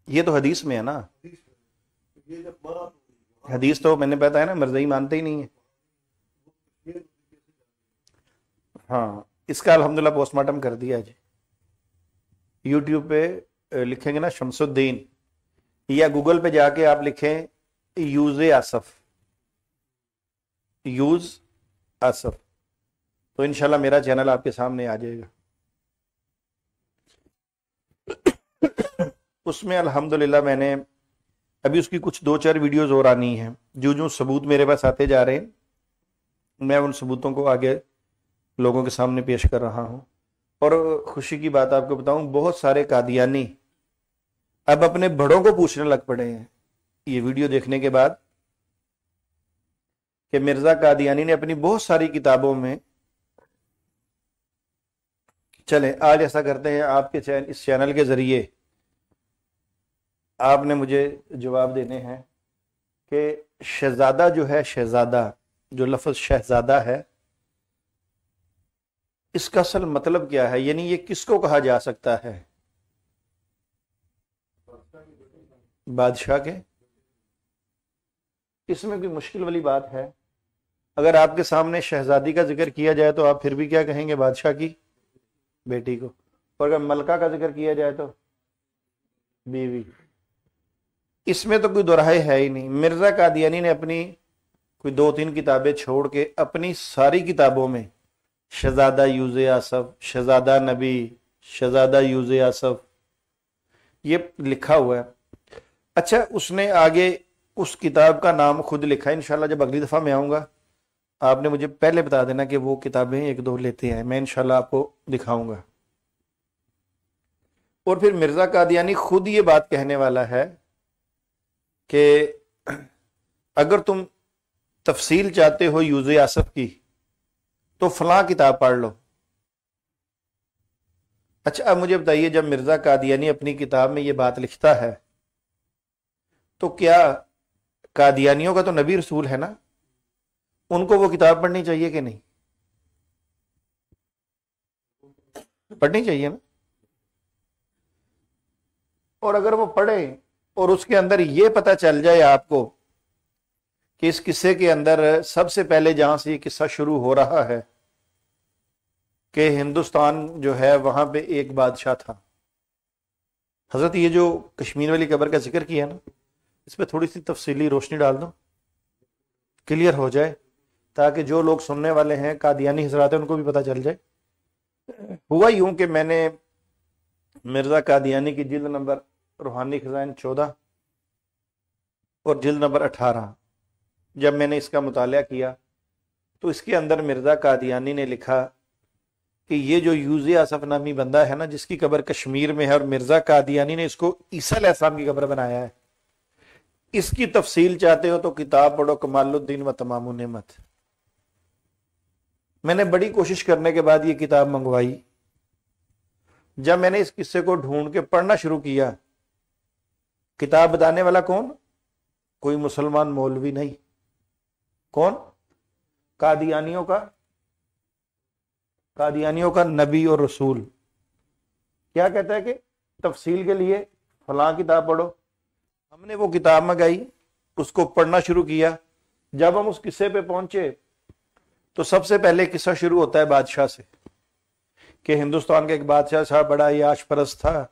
یہ تو حدیث میں ہے نا، حدیث تو میں نے بتایا نا مرزائی مانتے ہی نہیں ہے. ہاں، اس کا الحمدللہ پوسٹ مارٹم کر دیا جی. یوٹیوب پہ لکھیں گے نا شمس الدین، یا گوگل پہ جا کے آپ لکھیں یوز آصف تو انشاءاللہ میرا چینل آپ کے سامنے آ جائے گا. اس میں الحمدللہ میں نے ابھی اس کی کچھ 2-4 ویڈیوز اور آنی ہیں. جو ثبوت میرے پاس آتے جا رہے ہیں میں ان ثبوتوں کو آگے لوگوں کے سامنے پیش کر رہا ہوں. اور خوشی کی بات آپ کو بتاؤں، بہت سارے قادیانی اب اپنے بڑوں کو پوچھنے لگ پڑے ہیں یہ ویڈیو دیکھنے کے بعد کہ مرزا قادیانی نے اپنی بہت ساری کتابوں میں، چلیں آج ایسا کرتے ہیں آپ کے اس چینل کے ذریعے آپ نے مجھے جواب دینے ہیں کہ شہزادہ جو ہے، شہزادہ جو لفظ شہزادہ ہے اس کا اصل مطلب کیا ہے، یعنی یہ کس کو کہا جا سکتا ہے؟ بادشاہ کے، اس میں کوئی مشکل والی بات ہے؟ اگر آپ کے سامنے شہزادی کا ذکر کیا جائے تو آپ پھر بھی کیا کہیں گے؟ بادشاہ کی بیٹی کو. اور اگر ملکہ کا ذکر کیا جائے تو بیوی. اس میں تو کوئی دورائے ہے ہی نہیں. مرزا قادیانی نے اپنی کوئی 2-3 کتابیں چھوڑ کے اپنی ساری کتابوں میں شہزادہ یوز آصف، شہزادہ نبی، شہزادہ یوز آصف یہ لکھا ہوا ہے. اچھا اس نے آگے اس کتاب کا نام خود لکھا ہے. انشاءاللہ جب اگلی دفعہ میں آؤں گا آپ نے مجھے پہلے بتا دینا کہ وہ کتابیں 1-2 لیتے ہیں، میں انشاءاللہ آپ کو دکھاؤں گا. اور پھر مرزا قادیانی خود یہ بات کہنے والا ہے کہ اگر تم تفصیل چاہتے ہو یوز آصف کی تو فلاں کتاب پڑھ لو. اچھا اب مجھے بتائیے جب مرزا قادیانی اپنی کتاب میں یہ بات لکھتا ہے تو کیا قادیانیوں کا تو نبی رسول ہے نا، ان کو وہ کتاب پڑھنی چاہیے کہ نہیں؟ پڑھنی چاہیے نا. اور اگر وہ پڑھیں اور اس کے اندر یہ پتہ چل جائے آپ کو کہ اس قصے کے اندر سب سے پہلے جہاں سے یہ قصہ شروع ہو رہا ہے کہ ہندوستان جو ہے وہاں پہ ایک بادشاہ تھا. حضرت یہ جو کشمیر والی قبر کا ذکر کیا نا اس پہ تھوڑی سی تفصیلی روشنی ڈال دو، کلیئر ہو جائے تاکہ جو لوگ سننے والے ہیں قادیانی حضرات ہیں ان کو بھی پتہ چل جائے. ہوا یوں کہ میں نے مرزا قادیانی کی جلد نمبر روحانی خزائن 14 اور جلد نمبر 18 جب میں نے اس کا مطالعہ کیا تو اس کے اندر مرزا قادیانی نے لکھا کہ یہ جو یوز آصف نامی بندہ ہے نا جس کی قبر کشمیر میں ہے اور مرزا قادیانی نے اس کو عیسیٰ علیہ السلام کی قبر بنایا ہے، اس کی تفصیل چاہتے ہو تو کتاب پڑھو کمال الدین و تمام النعمت. میں نے بڑی کوشش کرنے کے بعد یہ کتاب منگوائی. جب میں نے اس قصے کو ڈھونڈ کے پڑھنا شروع کیا، کتاب بتانے والا کون؟ کوئی مسلمان مولوی نہیں. کون؟ قادیانیوں کا نبی اور رسول. کیا کہتا ہے کہ تفصیل کے لیے فلاں کتاب پڑھو. ہم نے وہ کتاب منگائی، اس کو پڑھنا شروع کیا. جب ہم اس قصے پہ پہنچے تو سب سے پہلے قصہ شروع ہوتا ہے بادشاہ سے کہ ہندوستان کا ایک بادشاہ تھا، بڑا یاش پرست تھا،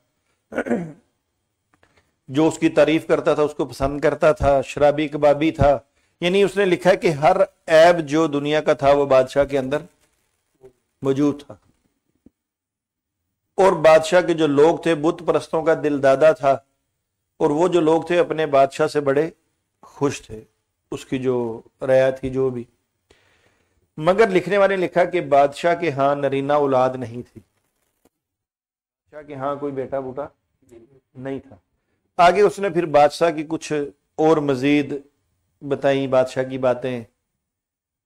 جو اس کی تعریف کرتا تھا اس کو پسند کرتا تھا، شرابی کبابی تھا. یعنی اس نے لکھا ہے کہ ہر عیب جو دنیا کا تھا وہ بادشاہ کے اندر موجود تھا. اور بادشاہ کے جو لوگ تھے بت پرستوں کا دل دادا تھا، اور وہ جو لوگ تھے اپنے بادشاہ سے بڑے خوش تھے، اس کی جو رعایت تھی جو بھی. مگر لکھنے والے نے لکھا کہ بادشاہ کے ہاں نرینہ اولاد نہیں تھی، بادشاہ کے ہاں کوئی بیٹا بوٹا نہیں تھا. آگے اس نے پھر بادشاہ کی کچھ اور مزید بتائیں بادشاہ کی باتیں،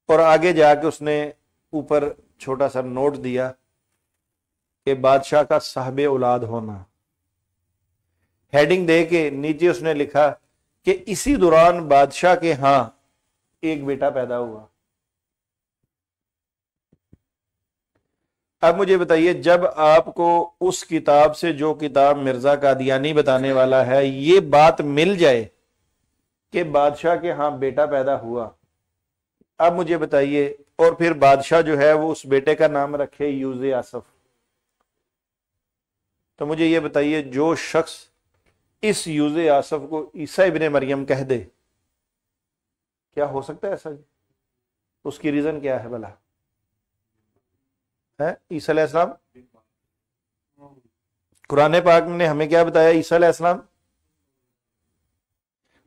اور آگے جا کے اس نے اوپر چھوٹا سا نوٹ دیا کہ بادشاہ کا صاحب اولاد ہونا. ہیڈنگ دے کے نیچے اس نے لکھا کہ اسی دوران بادشاہ کے ہاں ایک بیٹا پیدا ہوا. اب مجھے بتائیے جب آپ کو اس کتاب سے جو کتاب مرزا قادیانی بتانے والا ہے یہ بات مل جائے کہ بادشاہ کے ہاں بیٹا پیدا ہوا، اب مجھے بتائیے اور پھر بادشاہ جو ہے وہ اس بیٹے کا نام رکھے یوز آصف، تو مجھے یہ بتائیے جو شخص اس یوز آصف کو عیسیٰ ابن مریم کہہ دے کیا ہو سکتا ہے ایسا؟ اس کی ریزن کیا ہے بھلا؟ عیسیٰ علیہ السلام، قرآن پاک نے ہمیں کیا بتایا؟ عیسیٰ علیہ السلام.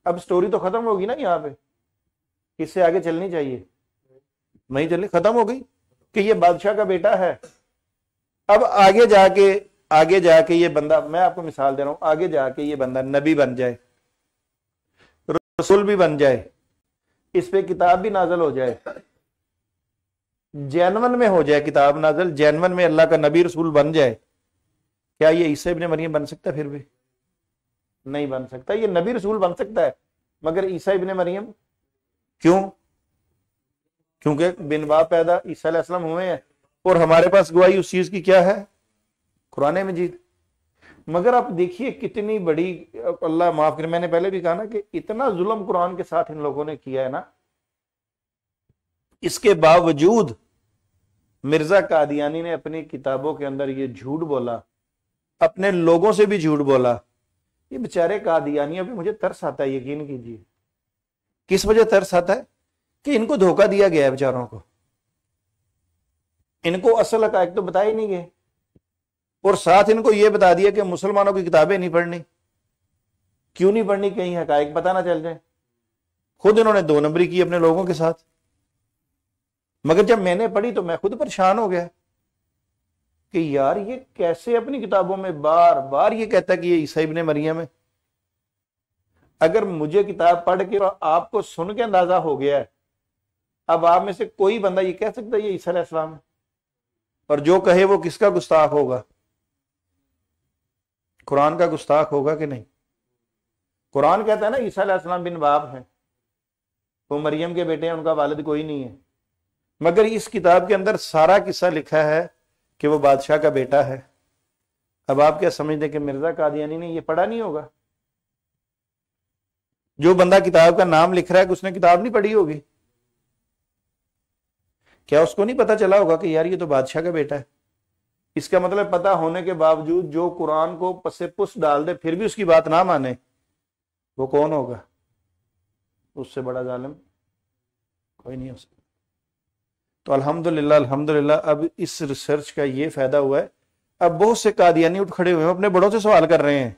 اب سٹوری تو ختم ہوگی نا یہاں پہ، اس سے آگے چلنی چاہیے، نہیں چلنی، ختم ہو گئی کہ یہ بادشاہ کا بیٹا ہے. اب آگے جا کے یہ بندہ، میں آپ کو مثال دے رہا ہوں، آگے جا کے یہ بندہ نبی بن جائے، رسول بھی بن جائے، اس پہ کتاب بھی نازل ہو جائے، جینون میں ہو جائے کتاب نازل، جینون میں اللہ کا نبی رسول بن جائے، کیا یہ عیسیٰ ابن مریم بن سکتا ہے؟ پھر بھی نہیں بن سکتا. یہ نبی رسول بن سکتا ہے مگر عیسیٰ ابن مریم کیوں؟ کیونکہ بن باپ پیدا عیسیٰ علیہ السلام ہوئے ہیں، اور ہمارے پاس گواہی اس چیز کی کیا ہے؟ قرآن مجید. مگر آپ دیکھیے کتنی بڑی، اللہ معاف کرے، میں نے پہلے بھی کہا نا کہ اتنا ظلم قرآن کے ساتھ ان لوگوں نے کیا ہے نا، اس کے باوجود مرزا قادیانی نے اپنی کتابوں کے اندر یہ جھوٹ بولا، اپنے لوگوں سے بھی جھوٹ بولا۔ یہ بیچارے قادیانیوں پہ مجھے ترس آتا ہے، یقین کیجیے۔ کس وجہ ترس آتا ہے؟ کہ ان کو دھوکہ دیا گیا ہے بیچاروں کو، ان کو اصل حقائق تو بتائے ہی نہیں گئے، اور ساتھ ان کو یہ بتا دیا کہ مسلمانوں کی کتابیں نہیں پڑھنی۔ کیوں نہیں پڑھنی؟ کہیں حقائق پتہ نہ چل جائے۔ خود انہوں نے 2 نمبری کی اپنے لوگوں کے ساتھ۔ مگر جب میں نے پڑھی تو میں خود پریشان ہو گیا کہ یار یہ کیسے اپنی کتابوں میں بار بار یہ کہتا ہے کہ یہ عیسیٰ ابن مریم ہے۔ اگر مجھے کتاب پڑھ کے آپ کو سن کے اندازہ ہو گیا ہے، اب آپ میں سے کوئی بندہ یہ کہہ سکتا ہے یہ عیسیٰ علیہ السلام ہے؟ اور جو کہے وہ کس کا گستاخ ہوگا؟ قرآن کا گستاخ ہوگا کہ نہیں؟ قرآن کہتا ہے نا عیسیٰ علیہ السلام بن باپ ہیں، وہ مریم کے بیٹے ہیں، ان کا والد کوئی نہیں ہے۔ مگر اس کتاب کے اندر سارا قصہ لکھا ہے کہ وہ بادشاہ کا بیٹا ہے۔ اب آپ کیا سمجھتے کہ مرزا قادیانی نے یہ پڑھا نہیں ہوگا؟ جو بندہ کتاب کا نام لکھ رہا ہے کہ اس نے کتاب نہیں پڑھی ہوگی؟ کیا اس کو نہیں پتا چلا ہوگا کہ یار یہ تو بادشاہ کا بیٹا ہے؟ اس کا مطلب پتا ہونے کے باوجود جو قرآن کو پس پس ڈال دے پھر بھی اس کی بات نہ مانے، وہ کون ہوگا؟ اس سے بڑا ظالم کوئی نہیں ہو سکتا۔ تو الحمدللہ اب اس ریسرچ کا یہ فائدہ ہوا ہے، اب بہت سے قادیانی اٹھ کھڑے ہوئے ہیں، اپنے بڑوں سے سوال کر رہے ہیں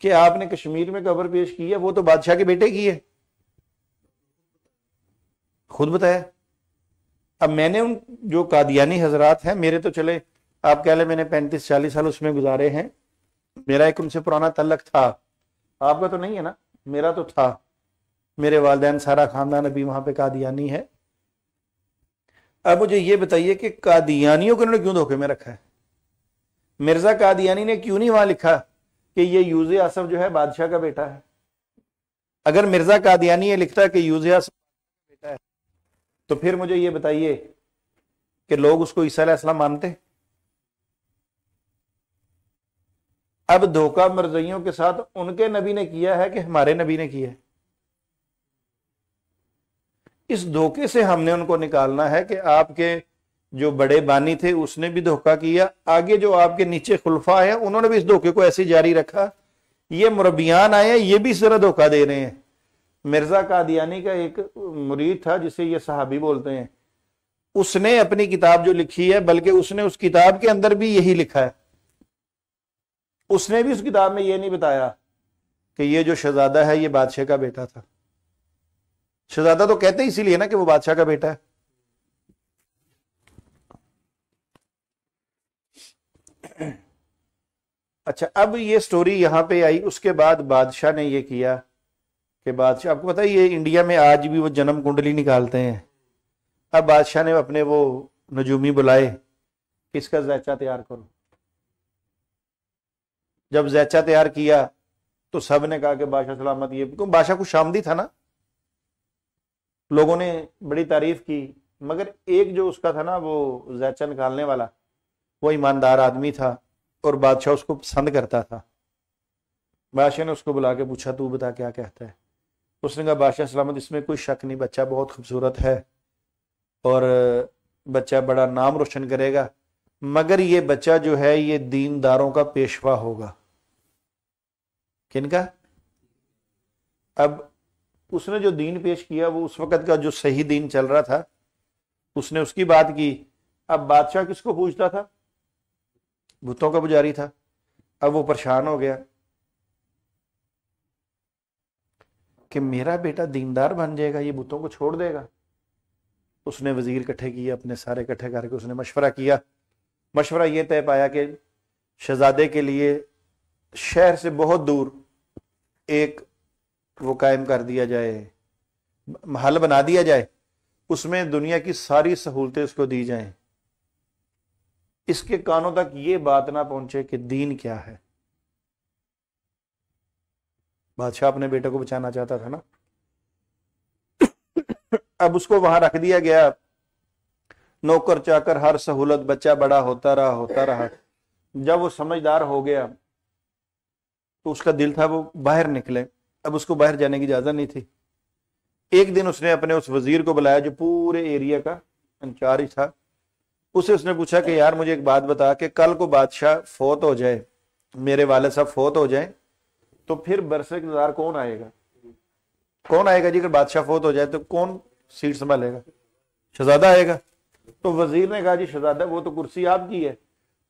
کہ آپ نے کشمیر میں خبر پیش کی ہے، وہ تو بادشاہ کے بیٹے کی ہے، خود بتایا۔ اب میں نے ان جو قادیانی حضرات ہیں، میرے تو چلے آپ کہہ لیں میں نے 35-40 سال اس میں گزارے ہیں، میرا ایک ان سے پرانا تعلق تھا، آپ کا تو نہیں ہے نا، میرا تو تھا، میرے والدین سارا خاندان ابھی وہاں پہ قادیانی ہے۔ اب مجھے یہ بتائیے کہ قادیانیوں کو انہوں نے کیوں دھوکے میں رکھا ہے؟ مرزا قادیانی نے کیوں نہیں وہاں لکھا کہ یہ یوز اعصم جو ہے بادشاہ کا بیٹا ہے؟ اگر مرزا قادیانی یہ لکھتا ہے کہ یوز اعصم کا بیٹا ہے تو پھر مجھے یہ بتائیے کہ لوگ اس کو عیسیٰ علیہ السلام مانتے؟ اب دھوکہ مرزائیوں کے ساتھ ان کے نبی نے کیا ہے کہ ہمارے نبی نے کیا ہے؟ اس دھوکے سے ہم نے ان کو نکالنا ہے کہ آپ کے جو بڑے بانی تھے اس نے بھی دھوکہ کیا، آگے جو آپ کے نیچے خلفاء ہیں انہوں نے بھی اس دھوکے کو ایسے جاری رکھا، یہ مربیان آئے ہیں یہ بھی اس طرح دھوکہ دے رہے ہیں۔ مرزا قادیانی کا ایک مرید تھا جسے یہ صحابی بولتے ہیں، اس نے اپنی کتاب جو لکھی ہے، بلکہ اس نے اس کتاب کے اندر بھی یہی لکھا ہے، اس نے بھی اس کتاب میں یہ نہیں بتایا کہ یہ جو شہزادہ ہے یہ بادشاہ کا بیٹا تھا۔ شہزادہ تو کہتے ہیں اسی لیے نا کہ وہ بادشاہ کا بیٹا ہے۔ اچھا، اب یہ سٹوری یہاں پہ آئی، اس کے بعد بادشاہ نے یہ کیا کہ بادشاہ، آپ کو پتہ ہے یہ انڈیا میں آج بھی وہ جنم کنڈلی نکالتے ہیں۔ اب بادشاہ نے اپنے وہ نجومی بلائے کہ اس کا زیچہ تیار کرو۔ جب زیچہ تیار کیا تو سب نے کہا کہ بادشاہ سلامت، یہ بادشاہ کو شامدی تھا نا، لوگوں نے بڑی تعریف کی، مگر ایک جو اس کا تھا نا وہ زیچہ نکالنے والا، وہ ایماندار آدمی تھا اور بادشاہ اس کو پسند کرتا تھا۔ بادشاہ نے اس کو بلا کے پوچھا تو بتا کیا کہتا ہے؟ اس نے کہا بادشاہ سلامت اس میں کوئی شک نہیں، بچہ بہت خوبصورت ہے اور بچہ بڑا نام روشن کرے گا، مگر یہ بچہ جو ہے یہ دینداروں کا پیشوا ہوگا۔ کن کا؟ اب اس نے جو دین پیش کیا وہ اس وقت کا جو صحیح دین چل رہا تھا، اس نے اس کی بات کی۔ اب بادشاہ کس کو پوچھتا تھا؟ بتوں کا پجاری تھا۔ اب وہ پریشان ہو گیا کہ میرا بیٹا دیندار بن جائے گا، یہ بتوں کو چھوڑ دے گا۔ اس نے وزیر اکٹھے کیے، اپنے سارے اکٹھے کر کے اس نے مشورہ کیا۔ مشورہ یہ طے پایا کہ شہزادے کے لیے شہر سے بہت دور ایک وہ قائم کر دیا جائے، محل بنا دیا جائے، اس میں دنیا کی ساری سہولتیں اس کو دی جائیں، اس کے کانوں تک یہ بات نہ پہنچے کہ دین کیا ہے۔ بادشاہ اپنے بیٹے کو بچانا چاہتا تھا نا۔ اب اس کو وہاں رکھ دیا گیا، نوکر چاکر ہر سہولت، بچہ بڑا ہوتا رہا جب وہ سمجھدار ہو گیا تو اس کا دل تھا وہ باہر نکلے، اب اس کو باہر جانے کی اجازت نہیں تھی۔ ایک دن اس نے اپنے اس وزیر کو بلایا جو پورے ایریا کا انچارج تھا، اسے اس نے پوچھا کہ یار مجھے ایک بات بتا کہ کل کو بادشاہ فوت ہو جائے، میرے والد صاحب فوت ہو جائیں تو پھر برسر اقتدار کون آئے گا؟ کون آئے گا جی؟ اگر بادشاہ فوت ہو جائے تو کون سیٹ سنبھالے گا؟ شہزادہ آئے گا۔ تو وزیر نے کہا جی شہزادہ وہ تو کرسی آپ کی ہے۔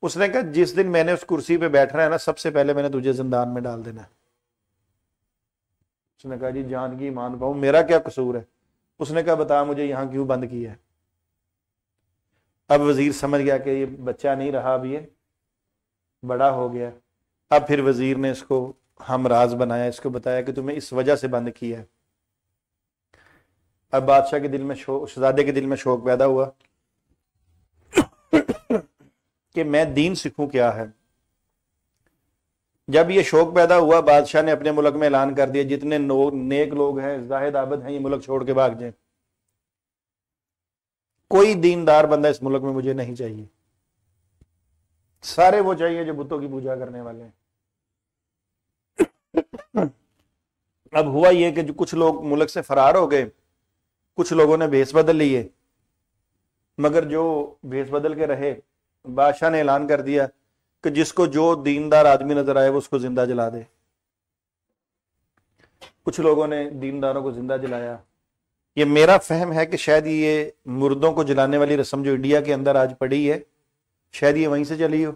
اس نے کہا جس دن میں نے اس کرسی پہ بیٹھنا ہے نا، سب سے پہلے میں نے تجھے زندان میں ڈال دینا ہے۔ اس نے کہا جی جان کی مان پاؤں، میرا کیا قصور ہے؟ اس نے کہا بتا مجھے یہاں کیوں بند کیا ہے؟ اب وزیر سمجھ گیا کہ یہ بچہ نہیں رہا، اب یہ بڑا ہو گیا۔ اب پھر وزیر نے اس کو ہم راز بنایا، اس کو بتایا کہ تمہیں اس وجہ سے بند کیا ہے۔ اب بادشاہ کے دل میں شہزادے کے دل میں شوق پیدا ہوا کہ میں دین سیکھوں کیا ہے۔ جب یہ شوق پیدا ہوا، بادشاہ نے اپنے ملک میں اعلان کر دیا جتنے نیک لوگ ہیں، زاہد عابد ہیں، یہ ملک چھوڑ کے بھاگ جائیں، کوئی دیندار بندہ اس ملک میں مجھے نہیں چاہیے، سارے وہ چاہیے جو بتوں کی پوجا کرنے والے ہیں۔ اب ہوا یہ کہ جو کچھ لوگ ملک سے فرار ہو گئے، کچھ لوگوں نے بھیس بدل لیے، مگر جو بھیس بدل کے رہے، بادشاہ نے اعلان کر دیا کہ جس کو جو دیندار آدمی نظر آئے وہ اس کو زندہ جلا دے۔ کچھ لوگوں نے دینداروں کو زندہ جلایا۔ یہ میرا فہم ہے کہ شاید یہ مردوں کو جلانے والی رسم جو انڈیا کے اندر آج پڑی ہے، شاید یہ وہیں سے چلی ہو۔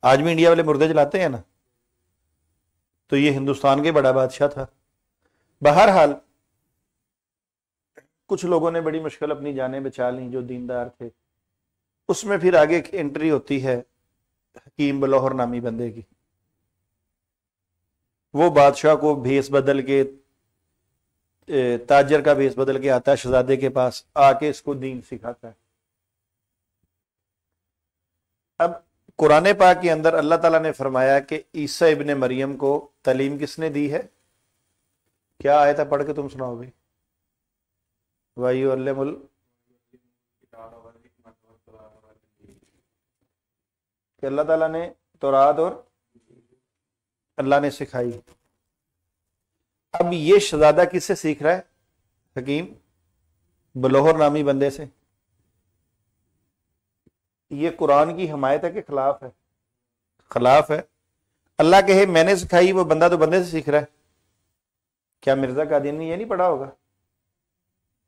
آج بھی انڈیا والے مردے جلاتے ہیں نا، تو یہ ہندوستان کے بڑا بادشاہ تھا۔ بہرحال کچھ لوگوں نے بڑی مشکل اپنی جانیں بچا لیں جو دیندار تھے۔ اس میں پھر آگے ایک انٹری ہوتی ہے حکیم بلوہر نامی بندے کی۔ وہ بادشاہ کو بھیس بدل کے، تاجر کا بھیس بدل کے آتا ہے شہزادے کے پاس، آ کے اس کو دین سکھاتا ہے۔ اب قرآن پاک کے اندر اللہ تعالیٰ نے فرمایا کہ عیسیٰ ابن مریم کو تعلیم کس نے دی ہے؟ کیا آیت ہے؟ پڑھ کے تم سناؤ بھائی۔ وَيُعَلِّمُ کہ اللہ تعالیٰ نے تورات اور اللہ نے سکھائی۔ اب یہ شہزادہ کس سے سیکھ رہا ہے؟ حکیم بلوہر نامی بندے سے۔ یہ قرآن کی حمایت ہے کہ خلاف ہے؟ خلاف ہے۔ اللہ کہے میں نے سکھائی، وہ بندہ تو بندے سے سیکھ رہا ہے۔ کیا مرزا قادیانی نے یہ نہیں پڑھا ہوگا؟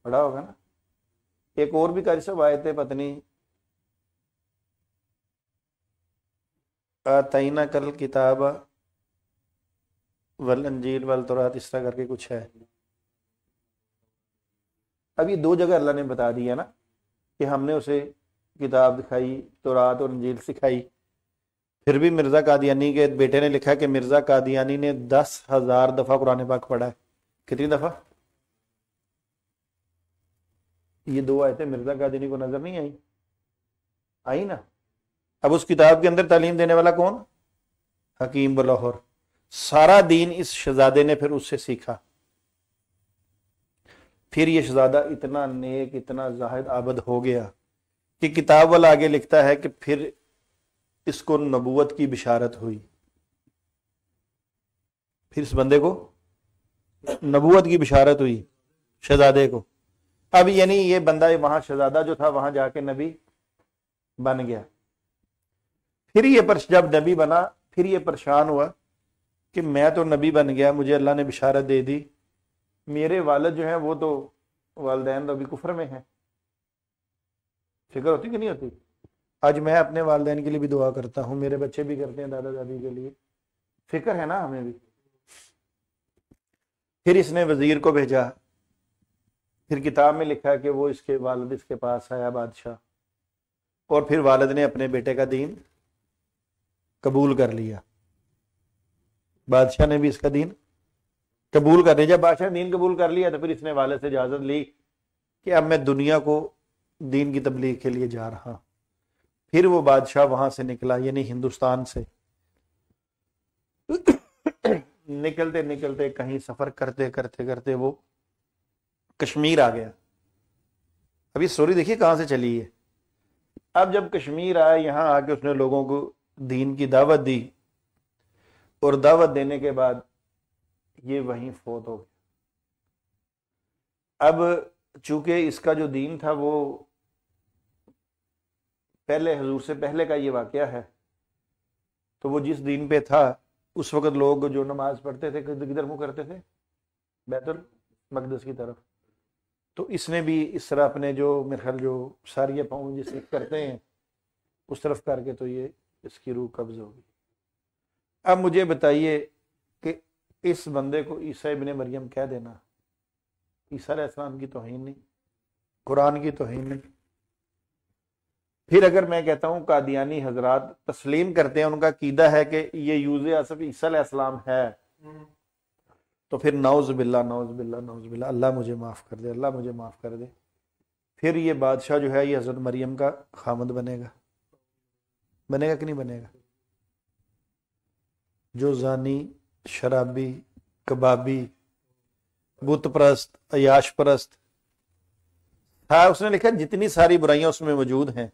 پڑھا ہوگا نا۔ ایک اور بھی قاری صاحب آئے تھے پتنی آتینا کل کتاب والانجیل والتورات، اس طرح کر کے کچھ ہے۔ اب یہ دو جگہ اللہ نے بتا دیا نا کہ ہم نے اسے کتاب دکھائی، تورات اور انجیل سکھائی۔ پھر بھی مرزا قادیانی کے بیٹے نے لکھا کہ مرزا قادیانی نے 10,000 دفعہ قرآن پاک پڑھا ہے۔ کتنی دفعہ؟ یہ دو آیتیں مرزا قادیانی کو نظر نہیں آئی نا۔ اب اس کتاب کے اندر تعلیم دینے والا کون؟ حکیم بلوہر۔ سارا دین اس شہزادے نے پھر اس سے سیکھا۔ پھر یہ شہزادہ اتنا نیک، اتنا زاہد عابد ہو گیا کہ کتاب والا آگے لکھتا ہے کہ پھر اس کو نبوت کی بشارت ہوئی۔ پھر اس بندے کو نبوت کی بشارت ہوئی، شہزادے کو۔ اب یعنی یہ بندہ وہاں شہزادہ جو تھا وہاں جا کے نبی بن گیا۔ پھر یہ جب نبی بنا پھر یہ پریشان ہوا کہ میں تو نبی بن گیا، مجھے اللہ نے بشارت دے دی، میرے والد جو ہیں وہ تو والدین تو ابھی کفر میں ہیں۔ فکر ہوتی کہ نہیں ہوتی؟ آج میں اپنے والدین کے لیے بھی دعا کرتا ہوں، میرے بچے بھی کرتے ہیں دادا دادی کے لیے، فکر ہے نا ہمیں بھی۔ پھر اس نے وزیر کو بھیجا، پھر کتاب میں لکھا کہ وہ اس کے والد اس کے پاس آیا بادشاہ، اور پھر والد نے اپنے بیٹے کا دین قبول کر لیا۔ بادشاہ نے بھی اس کا دین قبول کر لیا۔ جب بادشاہ نے دین قبول کر لیا تو پھر اس نے والد سے اجازت لی کہ اب میں دنیا کو دین کی تبلیغ کے لیے جا رہا ہوں۔ پھر وہ بادشاہ وہاں سے نکلا، یعنی ہندوستان سے نکلتے نکلتے کہیں سفر کرتے کرتے کرتے وہ کشمیر آ گیا۔ ابھی سٹوری دیکھیے کہاں سے چلی ہے۔ اب جب کشمیر آیا، یہاں آ کے اس نے لوگوں کو دین کی دعوت دی، اور دعوت دینے کے بعد یہ وہیں فوت ہو گیا۔ اب چونکہ اس کا جو دین تھا وہ پہلے حضور سے پہلے کا یہ واقعہ ہے، تو وہ جس دین پہ تھا اس وقت لوگ جو نماز پڑھتے تھے کدھر منہ کرتے تھے؟ بیت المقدس کی طرف۔ تو اس نے بھی اس طرح اپنے جو میرے خیال جو ساریہ پاؤں جسے کرتے ہیں اس طرف کر کے تو یہ اس کی روح قبض ہوگی۔ اب مجھے بتائیے کہ اس بندے کو عیسیٰ ابن مریم کہہ دینا، عیسیٰ علیہ السلام کی توہین نہیں، قرآن کی توہین نہیں؟ پھر اگر میں کہتا ہوں قادیانی حضرات تسلیم کرتے ہیں، ان کا عقیدہ ہے کہ یہ یوز اصف عیسیٰ علیہ السلام ہے، تو پھر نعوذ باللہ نعوذ باللہ نعوذ باللہ، اللہ مجھے معاف کر دے، اللہ مجھے معاف کر دے۔ پھر یہ بادشاہ جو ہے یہ حضرت مریم کا خامد بنے گا، بنے گا کہ نہیں بنے گا؟ جو زانی، شرابی، کبابی، بت پرست، عیاش پرست تھا، اس نے لکھا جتنی ساری برائیاں اس میں موجود ہیں،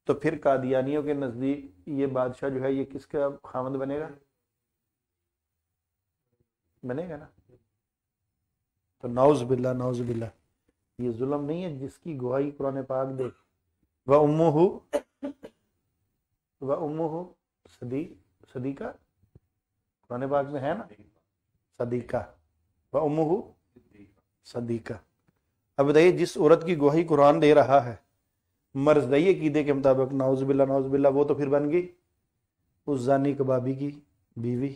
تو پھر قادیانیوں کے نزدیک یہ بادشاہ جو ہے یہ کس کا خامد بنے گا؟ بنے گا نا؟ تو نعوذ باللہ نعوذ باللہ، یہ ظلم نہیں ہے جس کی گواہی قرآن پاک دے۔ وَأُمُّهُ صدیقہ، قرآن پاک میں ہے نا صدیقہ، وَأُمُّهُ صدیقہ۔ اب بتائیے جس عورت کی گواہی قرآن دے رہا ہے مرزدئی عقیدے کے مطابق، نعوذ باللہ نعوذ باللہ، وہ تو پھر بن گئی اس زانی کبابی کی بیوی۔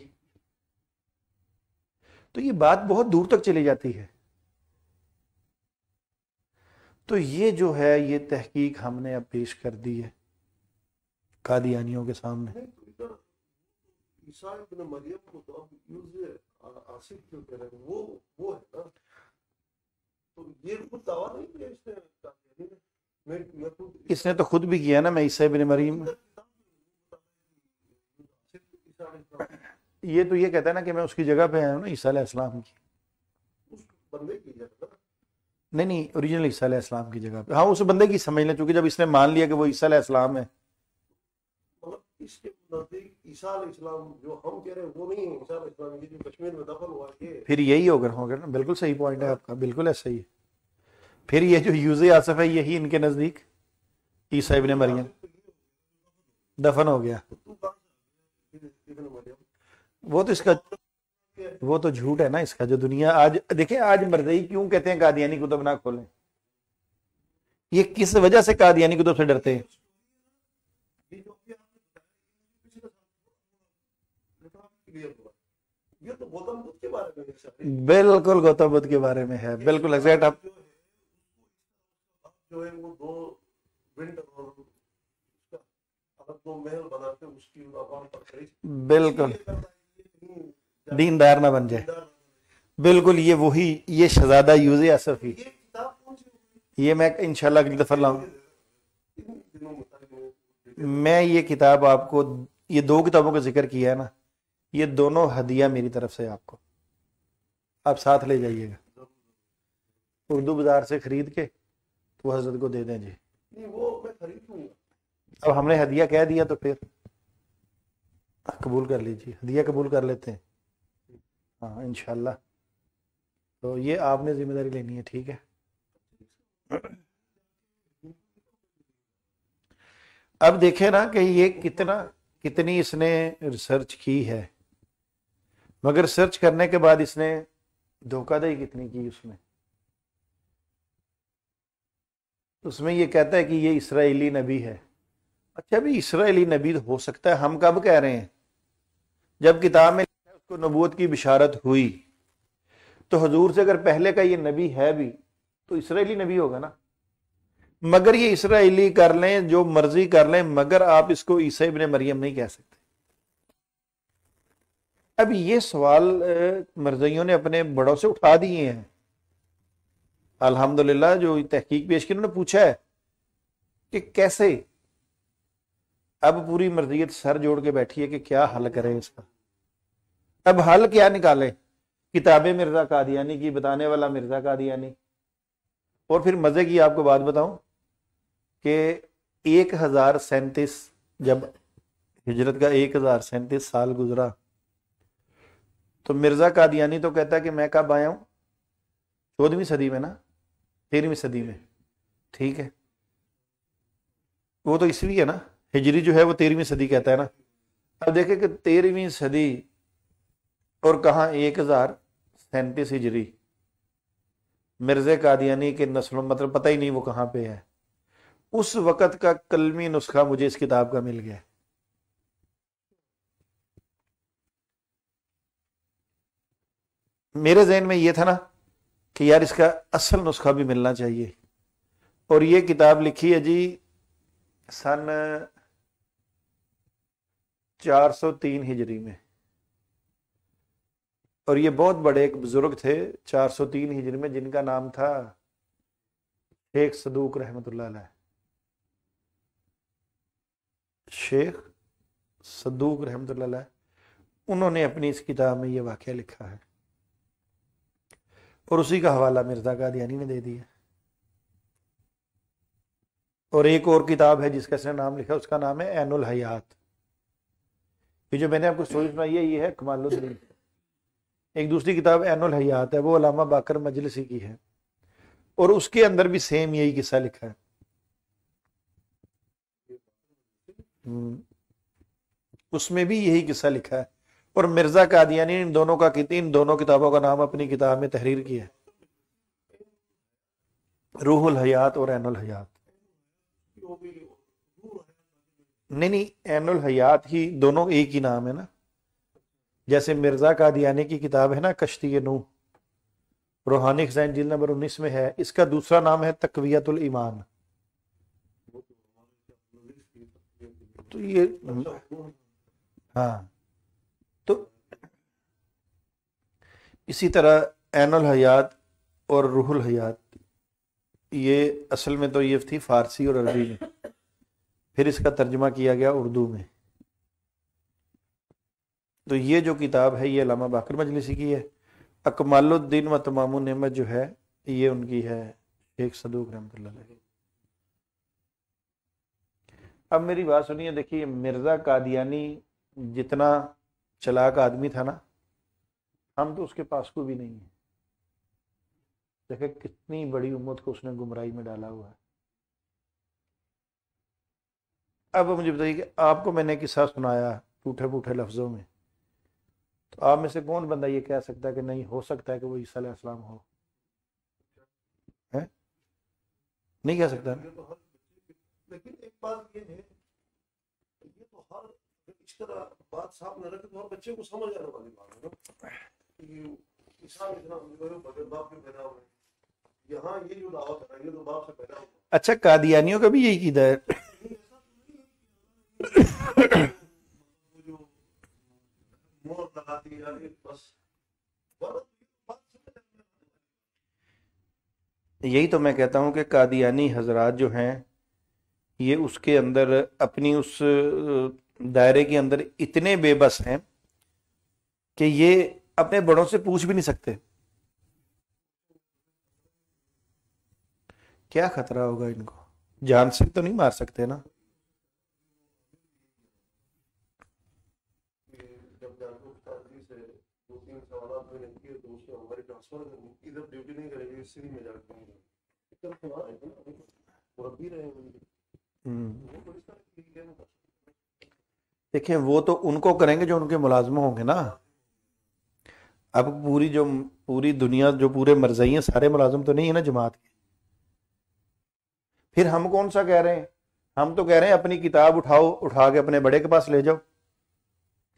تو یہ بات بہت دور تک چلی جاتی ہے۔ تو یہ جو ہے یہ تحقیق ہم نے اب پیش کر دی ہے قادیانیوں کے سامنے۔ عیسیٰ ابن مریم کو تو اب یوز آصف کیوں کہہ رہے ہیں؟ وہ ہے نا، تو یہ خود دعویٰ نہیں کیا اس نے؟ اس نے تو خود بھی کیا نا، میں عیسیٰ ابن مریم، یہ تو یہ کہتا ہے نا کہ میں اس کی جگہ پہ آیا ہوں نا، عیسیٰ علیہ السلام کی، اس بندے کی جگہ، نہیں اوریجنل عیسیٰ علیہ السلام کی جگہ پہ، ہاں اس بندے کی سمجھ لیں، چونکہ جب اس نے مان لیا کہ وہ عیسیٰ علیہ السلام ہے۔ مطلب اس کے نزدیک عیسیٰ علیہ السلام جو ہم کہہ رہے ہیں وہ نہیں ہے عیسیٰ علیہ السلام، یہ جو کشمیر میں دفن ہوا یہ پھر یہی ہوگا نا، بالکل صحیح پوائنٹ ہے آپ کا، بالکل ایسا ہی ہے۔ پھر یہ جو یوز آصف ہے یہی ان کے نزدیک عیسیٰ ابن مریم دفن ہو گیا۔ وہ تو اس کا وہ تو جھوٹ ہے نا اس کا، جو دنیا آج دیکھیں، آج مرزئی کیوں کہتے ہیں قادیانی کتب نہ کھولیں؟ یہ کس وجہ سے قادیانی کتب سے ڈرتے ہیں؟ بالکل گوتم بدھ کے بارے میں ہے، بالکل ایگزیکٹ۔ آپ جو ہے وہ دو ونڈ اور دو محل بناتے اس کی عوام پر بالکل دیندار نہ بن جائے، بالکل یہ وہی، یہ شہزادہ یوز آصف ہی، یہ میں انشاءاللہ اگلی دفعہ لاؤں۔ میں یہ کتاب آپ کو، یہ دو کتابوں کا ذکر کیا ہے نا، یہ دونوں ہدیہ میری طرف سے آپ کو، آپ ساتھ لے جائیے گا، اردو بازار سے خرید کے تو حضرت کو دے دیں جی۔ وہ میں خرید لوں گا، اب ہم نے ہدیہ کہہ دیا تو پھر قبول کر لیجیے، ہدیہ قبول کر لیتے ہیں، ہاں انشاءاللہ۔ تو یہ آپ نے ذمہ داری لینی ہے، ٹھیک ہے؟ اب دیکھیں نا کہ یہ کتنی اس نے ریسرچ کی ہے، مگر سرچ کرنے کے بعد اس نے دھوکہ دہی کتنی کی اس میں یہ کہتا ہے کہ یہ اسرائیلی نبی ہے۔ اچھا بھی اسرائیلی نبی ہو سکتا ہے، ہم کب کہہ رہے ہیں؟ جب کتاب میں اس کو نبوت کی بشارت ہوئی تو حضور سے اگر پہلے کا یہ نبی ہے بھی تو اسرائیلی نبی ہوگا نا، مگر یہ اسرائیلی کر لیں جو مرضی کر لیں، مگر آپ اس کو عیسیٰ ابن مریم نہیں کہہ سکتے۔ اب یہ سوال مرزائیوں نے اپنے بڑوں سے اٹھا دیے ہیں، الحمدللہ جو تحقیق پیش کی انہوں نے پوچھا ہے کہ کیسے۔ اب پوری مرضیت سر جوڑ کے بیٹھی ہے کہ کیا حل کریں اس کا۔ اب حل کیا نکالے؟ کتابیں مرزا قادیانی کی، بتانے والا مرزا قادیانی، اور پھر مزے کی آپ کو بات بتاؤں کہ 1037 جب ہجرت کا 1037 سال گزرا تو مرزا قادیانی تو کہتا ہے کہ میں کب آیا ہوں 14ویں صدی میں نا 13ویں صدی میں. ٹھیک ہے, وہ تو عیسوی ہے نا, ہجری جو ہے وہ 13ویں صدی کہتا ہے نا. اب دیکھیں کہ 13ویں صدی اور کہاں 1037 ہجری, مرزا قادیانی کے نسل مطلب پتہ ہی نہیں وہ کہاں پہ ہے. اس وقت کا کلمی نسخہ مجھے اس کتاب کا مل گیا. میرے ذہن میں یہ تھا نا کہ یار اس کا اصل نسخہ بھی ملنا چاہیے. اور یہ کتاب لکھی ہے جی سن 403 ہجری میں, اور یہ بہت بڑے ایک بزرگ تھے 403 ہجری میں جن کا نام تھا شیخ صدوق رحمۃ اللہ علیہ. شیخ صدوق رحمۃ اللہ علیہ, انہوں نے اپنی اس کتاب میں یہ واقعہ لکھا ہے اور اسی کا حوالہ مرزا قادیانی نے دے دیا. اور ایک اور کتاب ہے جس کا اس نے نام لکھا, اس کا نام ہے عین الحیات. یہ جو میں نے آپ کو سٹوری سنائی ہے یہ ہے کمال الدین. ایک دوسری کتاب عین الحیات ہے, وہ علامہ باقر مجلسی کی ہے, اور اس کے اندر بھی سیم یہی قصہ لکھا ہے. اس میں بھی یہی قصہ لکھا ہے, اور مرزا قادیانی نے ان دونوں کتابوں کا نام اپنی کتاب میں تحریر کیا ہے, روح الحیات اور عین الحیات. نہیں عین الحیات ہی دونوں ایک ہی نام ہے نا. جیسے مرزا قادیانی کی کتاب ہے نا کشتی نوح, روحانی خزائن جلد نمبر 19 میں ہے, اس کا دوسرا نام ہے تقویت الایمان. تو یہ ہاں, تو اسی طرح عین الحیات اور روح الحیات یہ اصل میں تو یہ تھی فارسی اور عربی میں, پھر اس کا ترجمہ کیا گیا اردو میں. تو یہ جو کتاب ہے یہ علامہ باقر مجلسی کی ہے. اکمال الدین و تمام النعمت جو ہے یہ ان کی ہے شیخ صدوق رحمۃ اللہ علیہ. اب میری بات سنیے, دیکھیے مرزا قادیانی جتنا چلاک آدمی تھا نا, ہم تو اس کے پاس کو بھی نہیں ہیں. دیکھیں کتنی بڑی امت کو اس نے گمراہی میں ڈالا ہوا ہے. اب مجھے بتائیے کہ آپ کو میں نے قصہ سنایا ٹوٹے پوٹے لفظوں میں, تو آپ میں سے کون بندہ یہ کہہ سکتا ہے کہ نہیں ہو سکتا ہے کہ وہ عیسیٰ علیہ السلام ہو؟ نہیں کہہ سکتا. لیکن ایک بات یہ ہے, یہ تو ہر اس طرح بات صاحب نہ رکھے تو ہر بچے کو سمجھ آنے والی بات ہے نا کہ عیسیٰ بغیر باپ کے پیدا ہوئے. یہاں یہ جو دعوت ہے یہ تو باپ سے پیدا ہوا. اچھا قادیانیوں کا بھی یہی عقیدہ ہے. جو مور لگاتی ہے بس, یہی تو میں کہتا ہوں کہ قادیانی حضرات جو ہیں یہ اس کے اندر اپنی اس دائرے کے اندر اتنے بے بس ہیں کہ یہ اپنے بڑوں سے پوچھ بھی نہیں سکتے. کیا خطرہ ہوگا ان کو, جان سے تو نہیں مار سکتے نا. دیکھیں وہ تو ان کو کریں گے جو ان کے ملازم ہوں گے نا. اب پوری دنیا جو پورے مرزائی ہیں سارے ملازم تو نہیں ہے نا جماعت کے. پھر ہم کون سا کہہ رہے ہیں, ہم تو کہہ رہے ہیں اپنی کتاب اٹھا کے اپنے بڑے کے پاس لے جاؤ,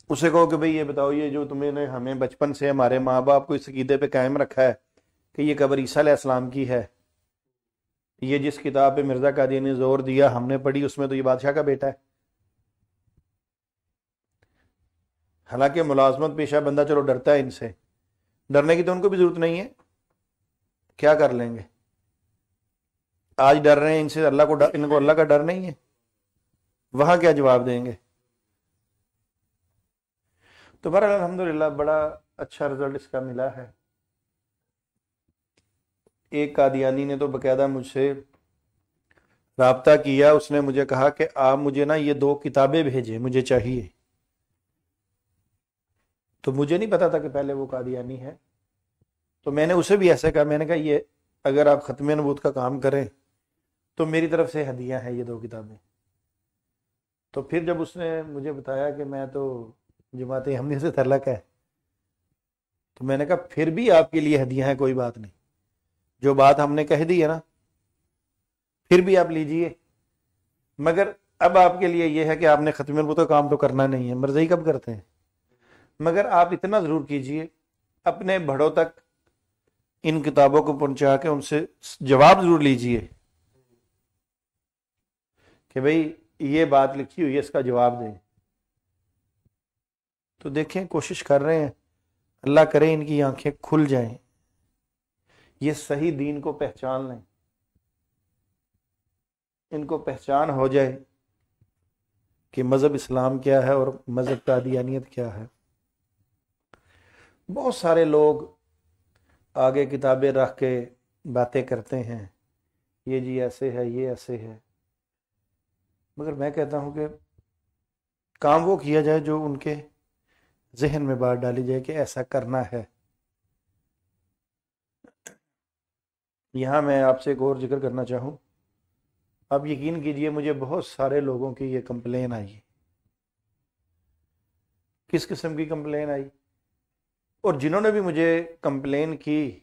اسے کہو کہ بھئی یہ بتاؤ یہ جو تمہیں نے ہمیں بچپن سے ہمارے ماں باپ کو اس عقیدے پہ قائم رکھا ہے کہ یہ قبر عیسیٰ علیہ السلام کی ہے, یہ جس کتاب پہ مرزا قادیانی نے زور دیا ہم نے پڑھی اس میں تو یہ بادشاہ کا بیٹا ہے. حالانکہ ملازمت پیشہ بندہ چلو ڈرتا ہے ان سے, ڈرنے کی تو ان کو بھی ضرورت نہیں ہے, کیا کر لیں گے. آج ڈر رہے ہیں ان سے, ان کو اللہ کا ڈر نہیں ہے, وہاں کیا جواب دیں گے. تو بہرحال الحمدللہ بڑا اچھا رزلٹ اس کا ملا ہے. ایک قادیانی نے تو باقاعدہ مجھ سے رابطہ کیا، اس نے مجھے کہا کہ آپ مجھے نا یہ 2 کتابیں بھیجیں، مجھے چاہیے. تو مجھے نہیں پتا تھا کہ پہلے وہ قادیانی ہے. تو میں نے اسے بھی ایسے کہا، میں نے کہا یہ اگر آپ ختم نبوت کا کام کریں تو میری طرف سے ہدیہ ہیں یہ 2 کتابیں. تو پھر جب اس نے مجھے بتایا کہ میں تو جماعت احمدیہ سے تعلق ہے، تو میں نے کہا پھر بھی آپ کے لیے ہدیہ ہیں، کوئی بات نہیں، جو بات ہم نے کہہ دی ہے نا پھر بھی آپ لیجئے، مگر اب آپ کے لیے یہ ہے کہ آپ نے ختم نبوت کا کام تو کرنا نہیں ہے، مرضی کب کرتے ہیں، مگر آپ اتنا ضرور کیجئے اپنے بڑوں تک ان کتابوں کو پہنچا کے ان سے جواب ضرور لیجئے کہ بھئی یہ بات لکھی ہوئی ہے، اس کا جواب دیں. تو دیکھیں کوشش کر رہے ہیں، اللہ کرے ان کی آنکھیں کھل جائیں، یہ صحیح دین کو پہچان لیں، ان کو پہچان ہو جائے کہ مذہب اسلام کیا ہے اور مذہب قادیانیت کیا ہے. بہت سارے لوگ آگے کتابیں رکھ کے باتیں کرتے ہیں، یہ جی ایسے ہے، یہ ایسے ہے، مگر میں کہتا ہوں کہ کام وہ کیا جائے جو ان کے ذہن میں بات ڈالی جائے کہ ایسا کرنا ہے. یہاں میں آپ سے ایک اور ذکر کرنا چاہوں، آپ یقین کیجئے مجھے بہت سارے لوگوں کی یہ کمپلین آئی. کس قسم کی کمپلین آئی؟ اور جنہوں نے بھی مجھے کمپلین کی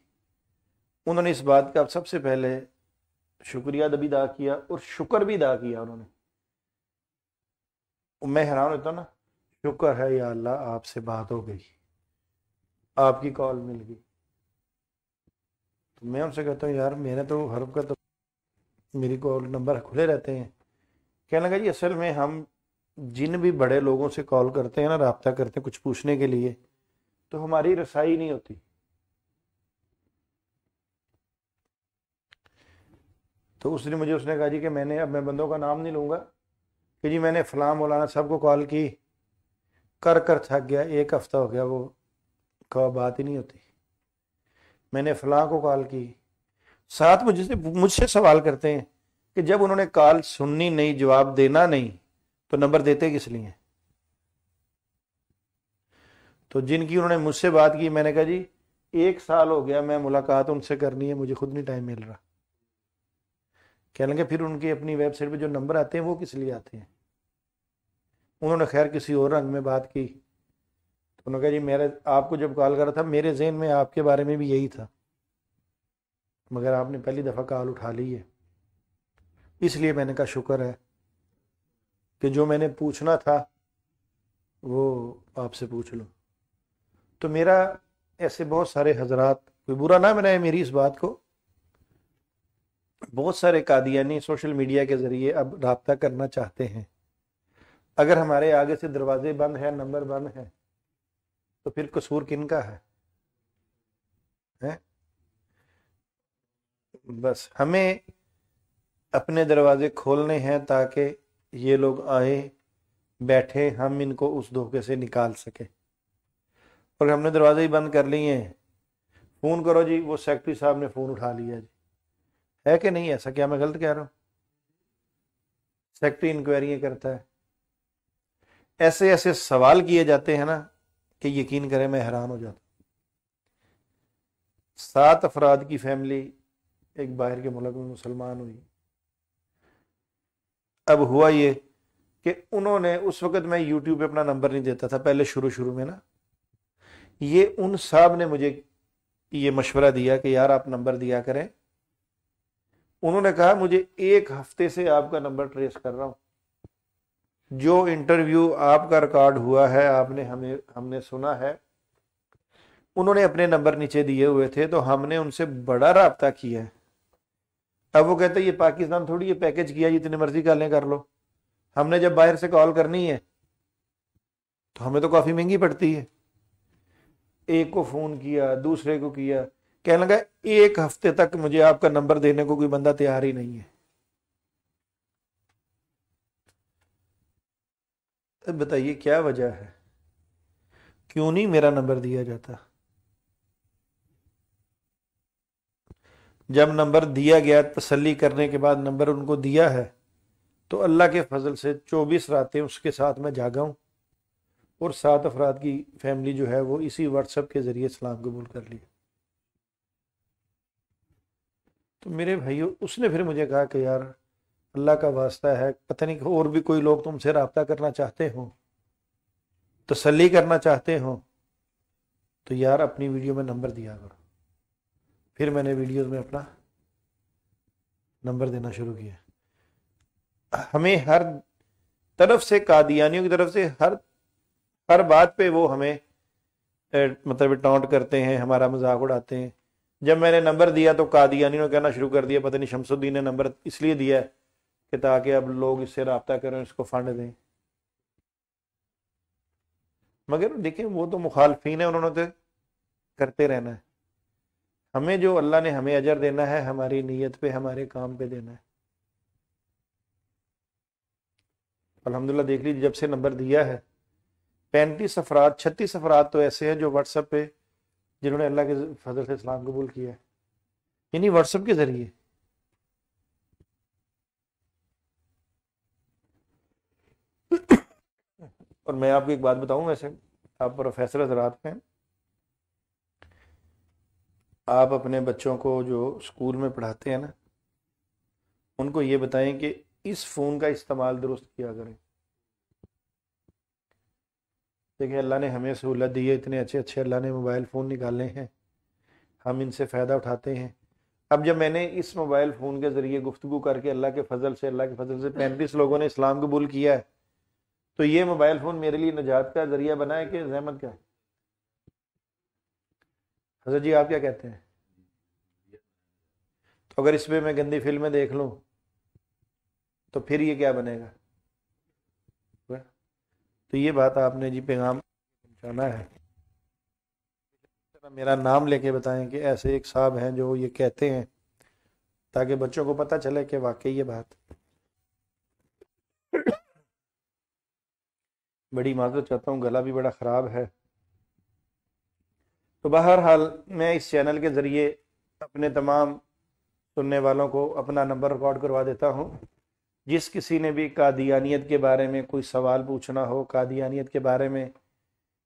انہوں نے اس بات کا سب سے پہلے شکریہ بھی ادا کیا اور شکر بھی ادا کیا انہوں نے. میں حیران ہوتا نا، شکر ہے یا اللہ آپ سے بات ہو گئی، آپ کی کال مل گئی. تو میں ان سے کہتا ہوں یار میں نے تو ہر وقت میری کال نمبر کھلے رہتے ہیں. کہنے لگا جی اصل میں ہم جن بھی بڑے لوگوں سے کال کرتے ہیں نا، رابطہ کرتے ہیں کچھ پوچھنے کے لیے، تو ہماری رسائی نہیں ہوتی. تو اس نے کہا جی کہ اب میں بندوں کا نام نہیں لوں گا کہ جی میں نے فلاں مولانا صاحب کو کال کی، کر تھک گیا، 1 ہفتہ ہو گیا وہ بات ہی نہیں ہوتی. میں نے فلاں کو کال کی، ساتھ مجھ سے سوال کرتے ہیں کہ جب انہوں نے کال سننی نہیں، جواب دینا نہیں، تو نمبر دیتے کس لیے؟ تو جن کی انہوں نے مجھ سے بات کی، میں نے کہا جی 1 سال ہو گیا میں ملاقات ان سے کرنی ہے، مجھے خود نہیں ٹائم مل رہا. کہنے لگے پھر ان کی اپنی ویب سائٹ پہ جو نمبر آتے ہیں وہ کس لیے آتے ہیں؟ انہوں نے خیر کسی اور رنگ میں بات کی. تو انہوں نے کہا جی آپ کو جب کال کر رہا تھا میرے ذہن میں آپ کے بارے میں بھی یہی تھا، مگر آپ نے پہلی دفعہ کال اٹھا لی ہے، اس لیے میں نے کہا شکر ہے کہ جو میں نے پوچھنا تھا وہ آپ سے پوچھ لوں. تو میرا ایسے بہت سارے حضرات، کوئی برا نہ منائے میری اس بات کو، بہت سارے قادیانی سوشل میڈیا کے ذریعے اب رابطہ کرنا چاہتے ہیں. اگر ہمارے آگے سے دروازے بند ہیں، نمبر بند ہیں، تو پھر قصور کن کا ہے؟ بس ہمیں اپنے دروازے کھولنے ہیں تاکہ یہ لوگ آئیں، بیٹھے، ہم ان کو اس دھوکے سے نکال سکیں. اور ہم نے دروازے ہی بند کر لیے ہیں، فون کرو جی وہ سیکٹری صاحب نے فون اٹھا لیا جی، ہے کہ نہیں ایسا؟ کیا میں غلط کہہ رہا ہوں؟ سیکٹری انکوائریاں کرتا ہے، ایسے سوال کیے جاتے ہیں نا کہ یقین کریں میں حیران ہو جاتا. 7 افراد کی فیملی ایک باہر کے ملک میں مسلمان ہوئی. اب ہوا یہ کہ انہوں نے، اس وقت میں یوٹیوب پہ اپنا نمبر نہیں دیتا تھا، پہلے شروع میں نا، یہ ان صاحب نے مجھے یہ مشورہ دیا کہ یار آپ نمبر دیا کریں. انہوں نے کہا مجھے 1 ہفتے سے آپ کا نمبر ٹریس کر رہا ہوں، جو انٹرویو آپ کا ریکارڈ ہوا ہے ہم نے سنا ہے، انہوں نے اپنے نمبر نیچے دیے ہوئے تھے، تو ہم نے ان سے بڑا رابطہ کیا ہے. اب وہ کہتے ہیں یہ پاکستان تھوڑی یہ پیکج کیا جتنی مرضی کالیں کر لو، ہم نے جب باہر سے کال کرنی ہے تو ہمیں تو کافی مہنگی پڑتی ہے. ایک کو فون کیا، دوسرے کو کیا، کہنے لگا 1 ہفتے تک مجھے آپ کا نمبر دینے کو کوئی بندہ تیار ہی نہیں ہے. بتائیے کیا وجہ ہے، کیوں نہیں میرا نمبر دیا جاتا؟ جب نمبر دیا گیا تسلی کرنے کے بعد نمبر ان کو دیا ہے تو اللہ کے فضل سے 24 راتیں اس کے ساتھ میں جاگا ہوں اور 7 افراد کی فیملی جو ہے وہ اسی واٹس ایپ کے ذریعے اسلام قبول کر لی. تو میرے بھائیو اس نے پھر مجھے کہا کہ یار اللہ کا واسطہ ہے، پتہ نہیں اور بھی کوئی لوگ تم سے رابطہ کرنا چاہتے ہوں، تسلی کرنا چاہتے ہوں تو یار اپنی ویڈیو میں نمبر دیا کرو. پھر میں نے ویڈیوز میں اپنا نمبر دینا شروع کیا. ہمیں ہر طرف سے قادیانیوں کی طرف سے ہر بات پہ وہ ہمیں مطلب ٹاؤنٹ کرتے ہیں، ہمارا مذاق اڑاتے ہیں. جب میں نے نمبر دیا تو قادیانیوں نے کہنا شروع کر دیا پتہ نہیں شمس الدین نے نمبر اس لیے دیا ہے کہ تاکہ اب لوگ اس سے رابطہ کریں، اس کو فنڈ دیں. مگر دیکھیں وہ تو مخالفین ہیں، انہوں نے تو کرتے رہنا ہے. ہمیں جو اللہ نے ہمیں اجر دینا ہے ہماری نیت پہ، ہمارے کام پہ دینا ہے. الحمدللہ دیکھ لیجیے جب سے نمبر دیا ہے 36 افراد تو ایسے ہیں جو واٹس ایپ پہ جنہوں نے اللہ کے فضل سے اسلام قبول کیا ہے، یعنی واٹس ایپ کے ذریعے. اور میں آپ کو ایک بات بتاؤں، ویسے آپ پروفیسر حضرات ہیں، آپ اپنے بچوں کو جو اسکول میں پڑھاتے ہیں نا ان کو یہ بتائیں کہ اس فون کا استعمال درست کیا کریں. دیکھیں اللہ نے ہمیں سہولت دی ہے، اتنے اچھے اچھے اللہ نے موبائل فون نکالے ہیں، ہم ان سے فائدہ اٹھاتے ہیں. اب جب میں نے اس موبائل فون کے ذریعے گفتگو کر کے اللہ کے فضل سے 35 لوگوں نے اسلام قبول کیا ہے تو یہ موبائل فون میرے لیے نجات کا ذریعہ بنا ہے کہ زحمت کا ہے؟ حضرت جی آپ کیا کہتے ہیں؟ تو اگر اس پہ میں گندی فلمیں دیکھ لوں تو پھر یہ کیا بنے گا؟ تو یہ بات آپ نے جی پیغام پہنچانا ہے. میرا نام لے کے بتائیں کہ ایسے ایک صاحب ہیں جو یہ کہتے ہیں، تاکہ بچوں کو پتہ چلے کہ واقعی یہ بات. بڑی معذرت چاہتا ہوں، گلا بھی بڑا خراب ہے. تو بہرحال میں اس چینل کے ذریعے اپنے تمام سننے والوں کو اپنا نمبر ریکارڈ کروا دیتا ہوں. جس کسی نے بھی قادیانیت کے بارے میں کوئی سوال پوچھنا ہو، قادیانیت کے بارے میں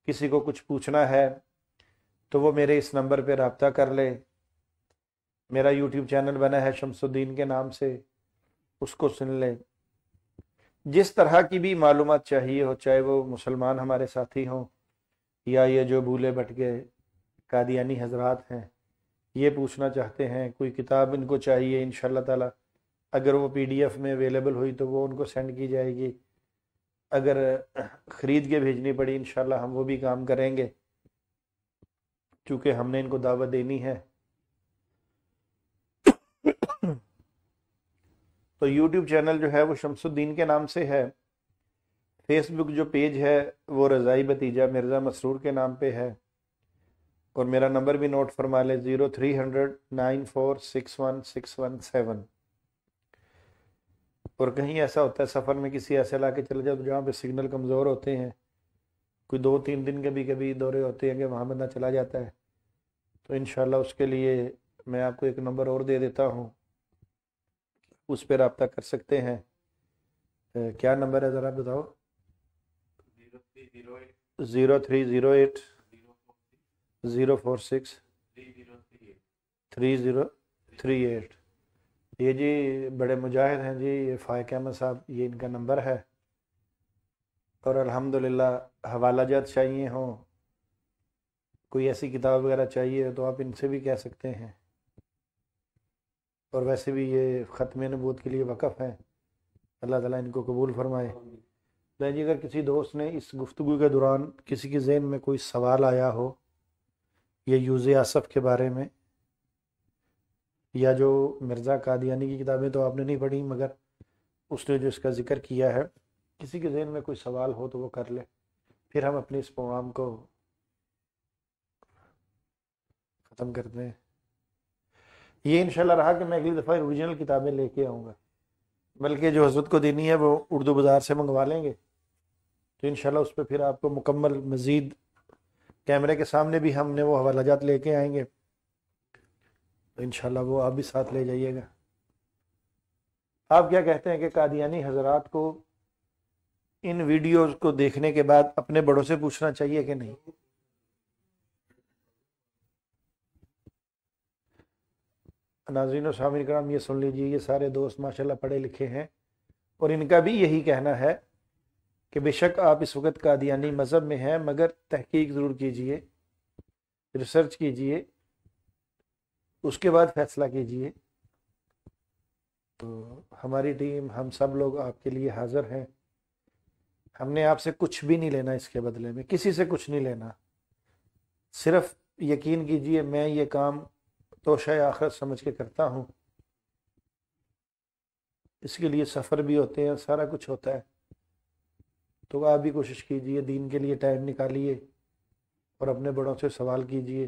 کسی کو کچھ پوچھنا ہے تو وہ میرے اس نمبر پہ رابطہ کر لے. میرا یوٹیوب چینل بنا ہے شمس الدین کے نام سے، اس کو سن لے. جس طرح کی بھی معلومات چاہیے ہو، چاہے وہ مسلمان ہمارے ساتھی ہوں یا یہ جو بھولے بھٹکے قادیانی حضرات ہیں یہ پوچھنا چاہتے ہیں، کوئی کتاب ان کو چاہیے، انشاءاللہ تعالی اگر وہ PDF میں اویلیبل ہوئی تو وہ ان کو سینڈ کی جائے گی. اگر خرید کے بھیجنی پڑی انشاءاللہ ہم وہ بھی کام کریں گے، چونکہ ہم نے ان کو دعوت دینی ہے. تو یوٹیوب چینل جو ہے وہ شمس الدین کے نام سے ہے. فیس بک جو پیج ہے وہ رضائی بھتیجا مرزا مسرور کے نام پہ ہے. اور میرا نمبر بھی نوٹ فرما لے 030094616117. اور کہیں ایسا ہوتا ہے سفر میں کسی ایسے علاقے چلے جاؤ تو جہاں پہ سگنل کمزور ہوتے ہیں، کوئی 2-3 دن کے بھی کبھی دورے ہوتے ہیں کہ وہاں بندہ چلا جاتا ہے، تو انشاءاللہ اس کے لیے میں آپ کو ایک نمبر اور دے دیتا ہوں، اس پہ رابطہ کر سکتے ہیں. کیا نمبر ہے ذرا بتاؤ؟ 0308-046-3038. یہ جی بڑے مجاہد ہیں جی، یہ فائق احمد صاحب، یہ ان کا نمبر ہے. اور الحمدللہ حوالہ جات چاہیے ہوں، کوئی ایسی کتاب وغیرہ چاہیے تو آپ ان سے بھی کہہ سکتے ہیں. اور ویسے بھی یہ ختم نبوت کے لیے وقف ہیں، اللہ تعالیٰ ان کو قبول فرمائے. جی اگر کسی دوست نے اس گفتگو کے دوران کسی کے ذہن میں کوئی سوال آیا ہو یہ یوز آصف کے بارے میں، یا جو مرزا قادیانی کی کتابیں تو آپ نے نہیں پڑھی مگر اس نے جو اس کا ذکر کیا ہے، کسی کے ذہن میں کوئی سوال ہو تو وہ کر لے، پھر ہم اپنے اس پروگرام کو ختم کرتے ہیں. یہ انشاءاللہ رہا کہ میں اگلی دفعہ اوریجنل کتابیں لے کے آؤں گا، بلکہ جو حضرت کو دینی ہے وہ اردو بازار سے منگوا لیں گے تو انشاءاللہ اس پہ پھر آپ کو مکمل مزید کیمرے کے سامنے بھی ہم نے وہ حوالہ جات لے کے آئیں گے. تو انشاءاللہ وہ آپ بھی ساتھ لے جائیے گا۔ آپ کیا کہتے ہیں کہ قادیانی حضرات کو ان ویڈیوز کو دیکھنے کے بعد اپنے بڑوں سے پوچھنا چاہیے کہ نہیں؟ ناظرین و سامعین کرام، یہ سن لیجیے، یہ سارے دوست ماشاءاللہ پڑھے لکھے ہیں اور ان کا بھی یہی کہنا ہے کہ بے شک آپ اس وقت قادیانی مذہب میں ہیں، مگر تحقیق ضرور کیجئے، ریسرچ کیجئے، اس کے بعد فیصلہ کیجئے۔ تو ہماری ٹیم، ہم سب لوگ آپ کے لیے حاضر ہیں۔ ہم نے آپ سے کچھ بھی نہیں لینا، اس کے بدلے میں کسی سے کچھ نہیں لینا، صرف یقین کیجئے میں یہ کام توشہ آخرت سمجھ کے کرتا ہوں، اس کے لیے سفر بھی ہوتے ہیں، سارا کچھ ہوتا ہے۔ تو آپ بھی کوشش کیجئے، دین کے لیے ٹائم نکالیے اور اپنے بڑوں سے سوال کیجئے،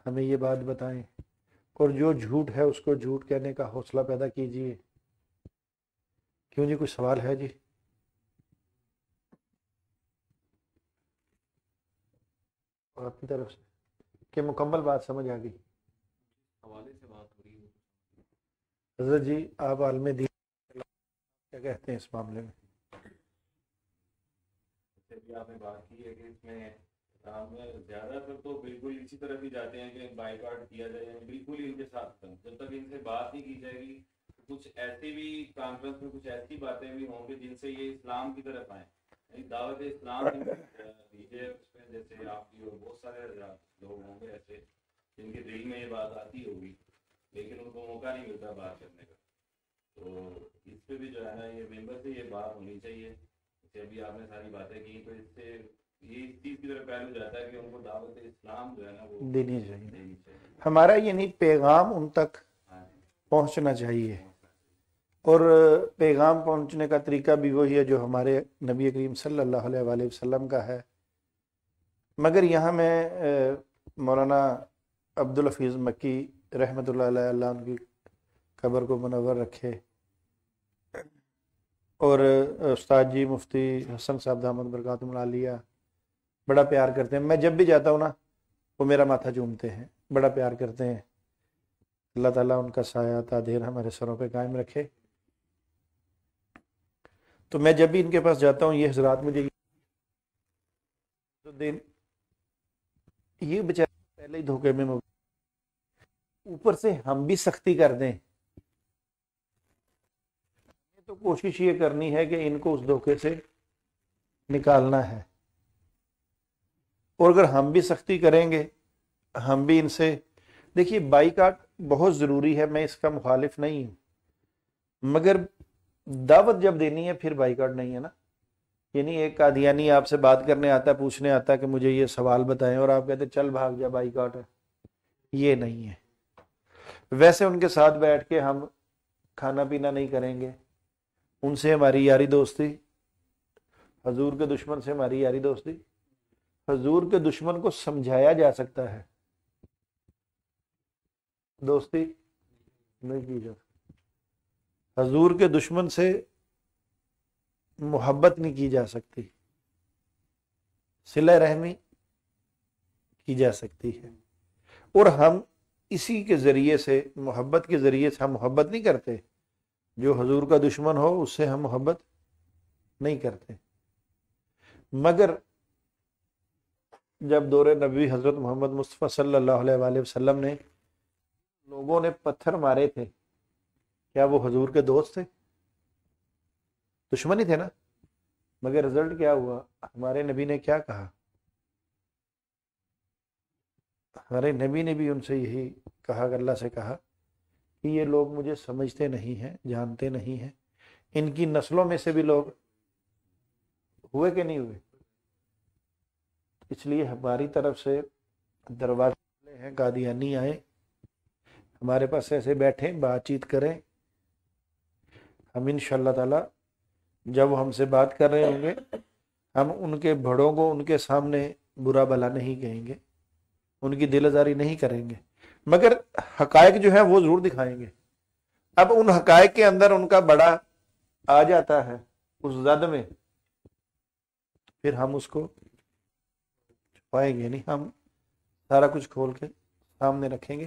ہمیں یہ بات بتائیں، اور جو جھوٹ ہے اس کو جھوٹ کہنے کا حوصلہ پیدا کیجئے۔ کیوں جی، کچھ سوال ہے جی؟ اور اپنی طرف سے کہ مکمل بات سمجھ آ گئی؟ حوالے سے بات ہو رہی ہے حضرت جی، آپ عالم دین کیا کہتے ہیں اس معاملے میں؟ جیسے بھی آپ نے بات کی ہے کہ اس میں اسلام میں زیادہ تر تو بالکل اسی طرف ہی جاتے ہیں کہ بائیکاٹ کیا جائے، یعنی بالکل ہی ان کے ساتھ جب تک ان سے بات نہیں کی جائے گی، کچھ ایسی بھی کانفرنس میں کچھ ایسی باتیں بھی ہوں گی جن سے یہ اسلام کی طرف آئیں، یعنی دعوت اسلام دیجیے اس میں، جیسے آپ کی اور بہت سارے لوگ ہوں گے ایسے جن کے دل میں یہ بات آتی ہوگی لیکن ان کو موقع نہیں ملتا بات کرنے کا۔ تو اس پہ بھی جو ہے نا یہ ممبر سے یہ بات ہونی چاہیے، جیسے ابھی آپ نے ساری باتیں کی، تو اس سے یہ اس چیز کی طرف پہلو جاتا ہے کہ ان کو دعوت اسلام جو ہے نا وہ دینی چاہیے۔ ہمارا یعنی پیغام ان تک پہنچنا چاہیے، اور پیغام پہنچنے کا طریقہ بھی وہی ہے جو ہمارے نبی کریم صلی اللہ علیہ وآلہ وسلم کا ہے۔ مگر یہاں میں مولانا عبدالحفیظ مکی رحمۃ اللہ علیہ، اللہ ان کی قبر کو منور رکھے، اور استاد جی مفتی حسن صاحب دامت برکاتہم العالیہ بڑا پیار کرتے ہیں، میں جب بھی جاتا ہوں نا وہ میرا ماتھا چومتے ہیں، بڑا پیار کرتے ہیں۔ اللہ تعالیٰ ان کا سایہ تا دیر ہمارے سروں پہ قائم رکھے۔ تو میں جب بھی ان کے پاس جاتا ہوں، یہ حضرات مجھے دن یہ بیچارے پہلے ہی دھوکے میں اوپر سے ہم بھی سختی کر دیں، تو کوشش یہ کرنی ہے کہ ان کو اس دھوکے سے نکالنا ہے، اور اگر ہم بھی سختی کریں گے، ہم بھی ان سے، دیکھیے بائیکاٹ بہت ضروری ہے، میں اس کا مخالف نہیں ہوں، مگر دعوت جب دینی ہے پھر بائیکاٹ نہیں ہے نا۔ یعنی ایک قادیانی آپ سے بات کرنے آتا ہے، پوچھنے آتا ہے کہ مجھے یہ سوال بتائیں، اور آپ کہتے ہیں چل بھاگ جا بائیکاٹ ہے، یہ نہیں ہے۔ ویسے ان کے ساتھ بیٹھ کے ہم کھانا پینا نہیں کریں گے، ان سے ہماری یاری دوستی، حضور کے دشمن سے ہماری یاری دوستی، حضور کے دشمن کو سمجھایا جا سکتا ہے، دوستی نہیں کی جا سکتی۔ حضور کے دشمن سے محبت نہیں کی جا سکتی، صلہ رحمی کی جا سکتی ہے، اور ہم اسی کے ذریعے سے، محبت کے ذریعے سے، ہم محبت نہیں کرتے، جو حضور کا دشمن ہو اس سے ہم محبت نہیں کرتے۔ مگر جب دور نبی حضرت محمد مصطفیٰ صلی اللہ علیہ وآلہ وسلم نے لوگوں نے پتھر مارے تھے، کیا وہ حضور کے دوست تھے؟ دشمن ہی تھے نا۔ مگر رزلٹ کیا ہوا؟ ہمارے نبی نے کیا کہا؟ ہمارے نبی نے بھی ان سے یہی کہا، اللہ سے کہا کہ یہ لوگ مجھے سمجھتے نہیں ہیں، جانتے نہیں ہیں، ان کی نسلوں میں سے بھی لوگ ہوئے کہ نہیں ہوئے؟ اس لیے ہماری طرف سے دروازے ہیں، قادیانی آئیں، ہمارے پاس ایسے بیٹھیں، بات چیت کریں، ہم انشاءاللہ تعالی جب وہ ہم سے بات کر رہے ہوں گے، ہم ان کے بڑوں کو ان کے سامنے برا بھلا نہیں کہیں گے، ان کی دل آزاری نہیں کریں گے، مگر حقائق جو ہیں وہ ضرور دکھائیں گے۔ اب ان حقائق کے اندر ان کا بڑا آ جاتا ہے اس زد میں، پھر ہم اس کو چھپائیں گے نہیں، ہم سارا کچھ کھول کے سامنے رکھیں گے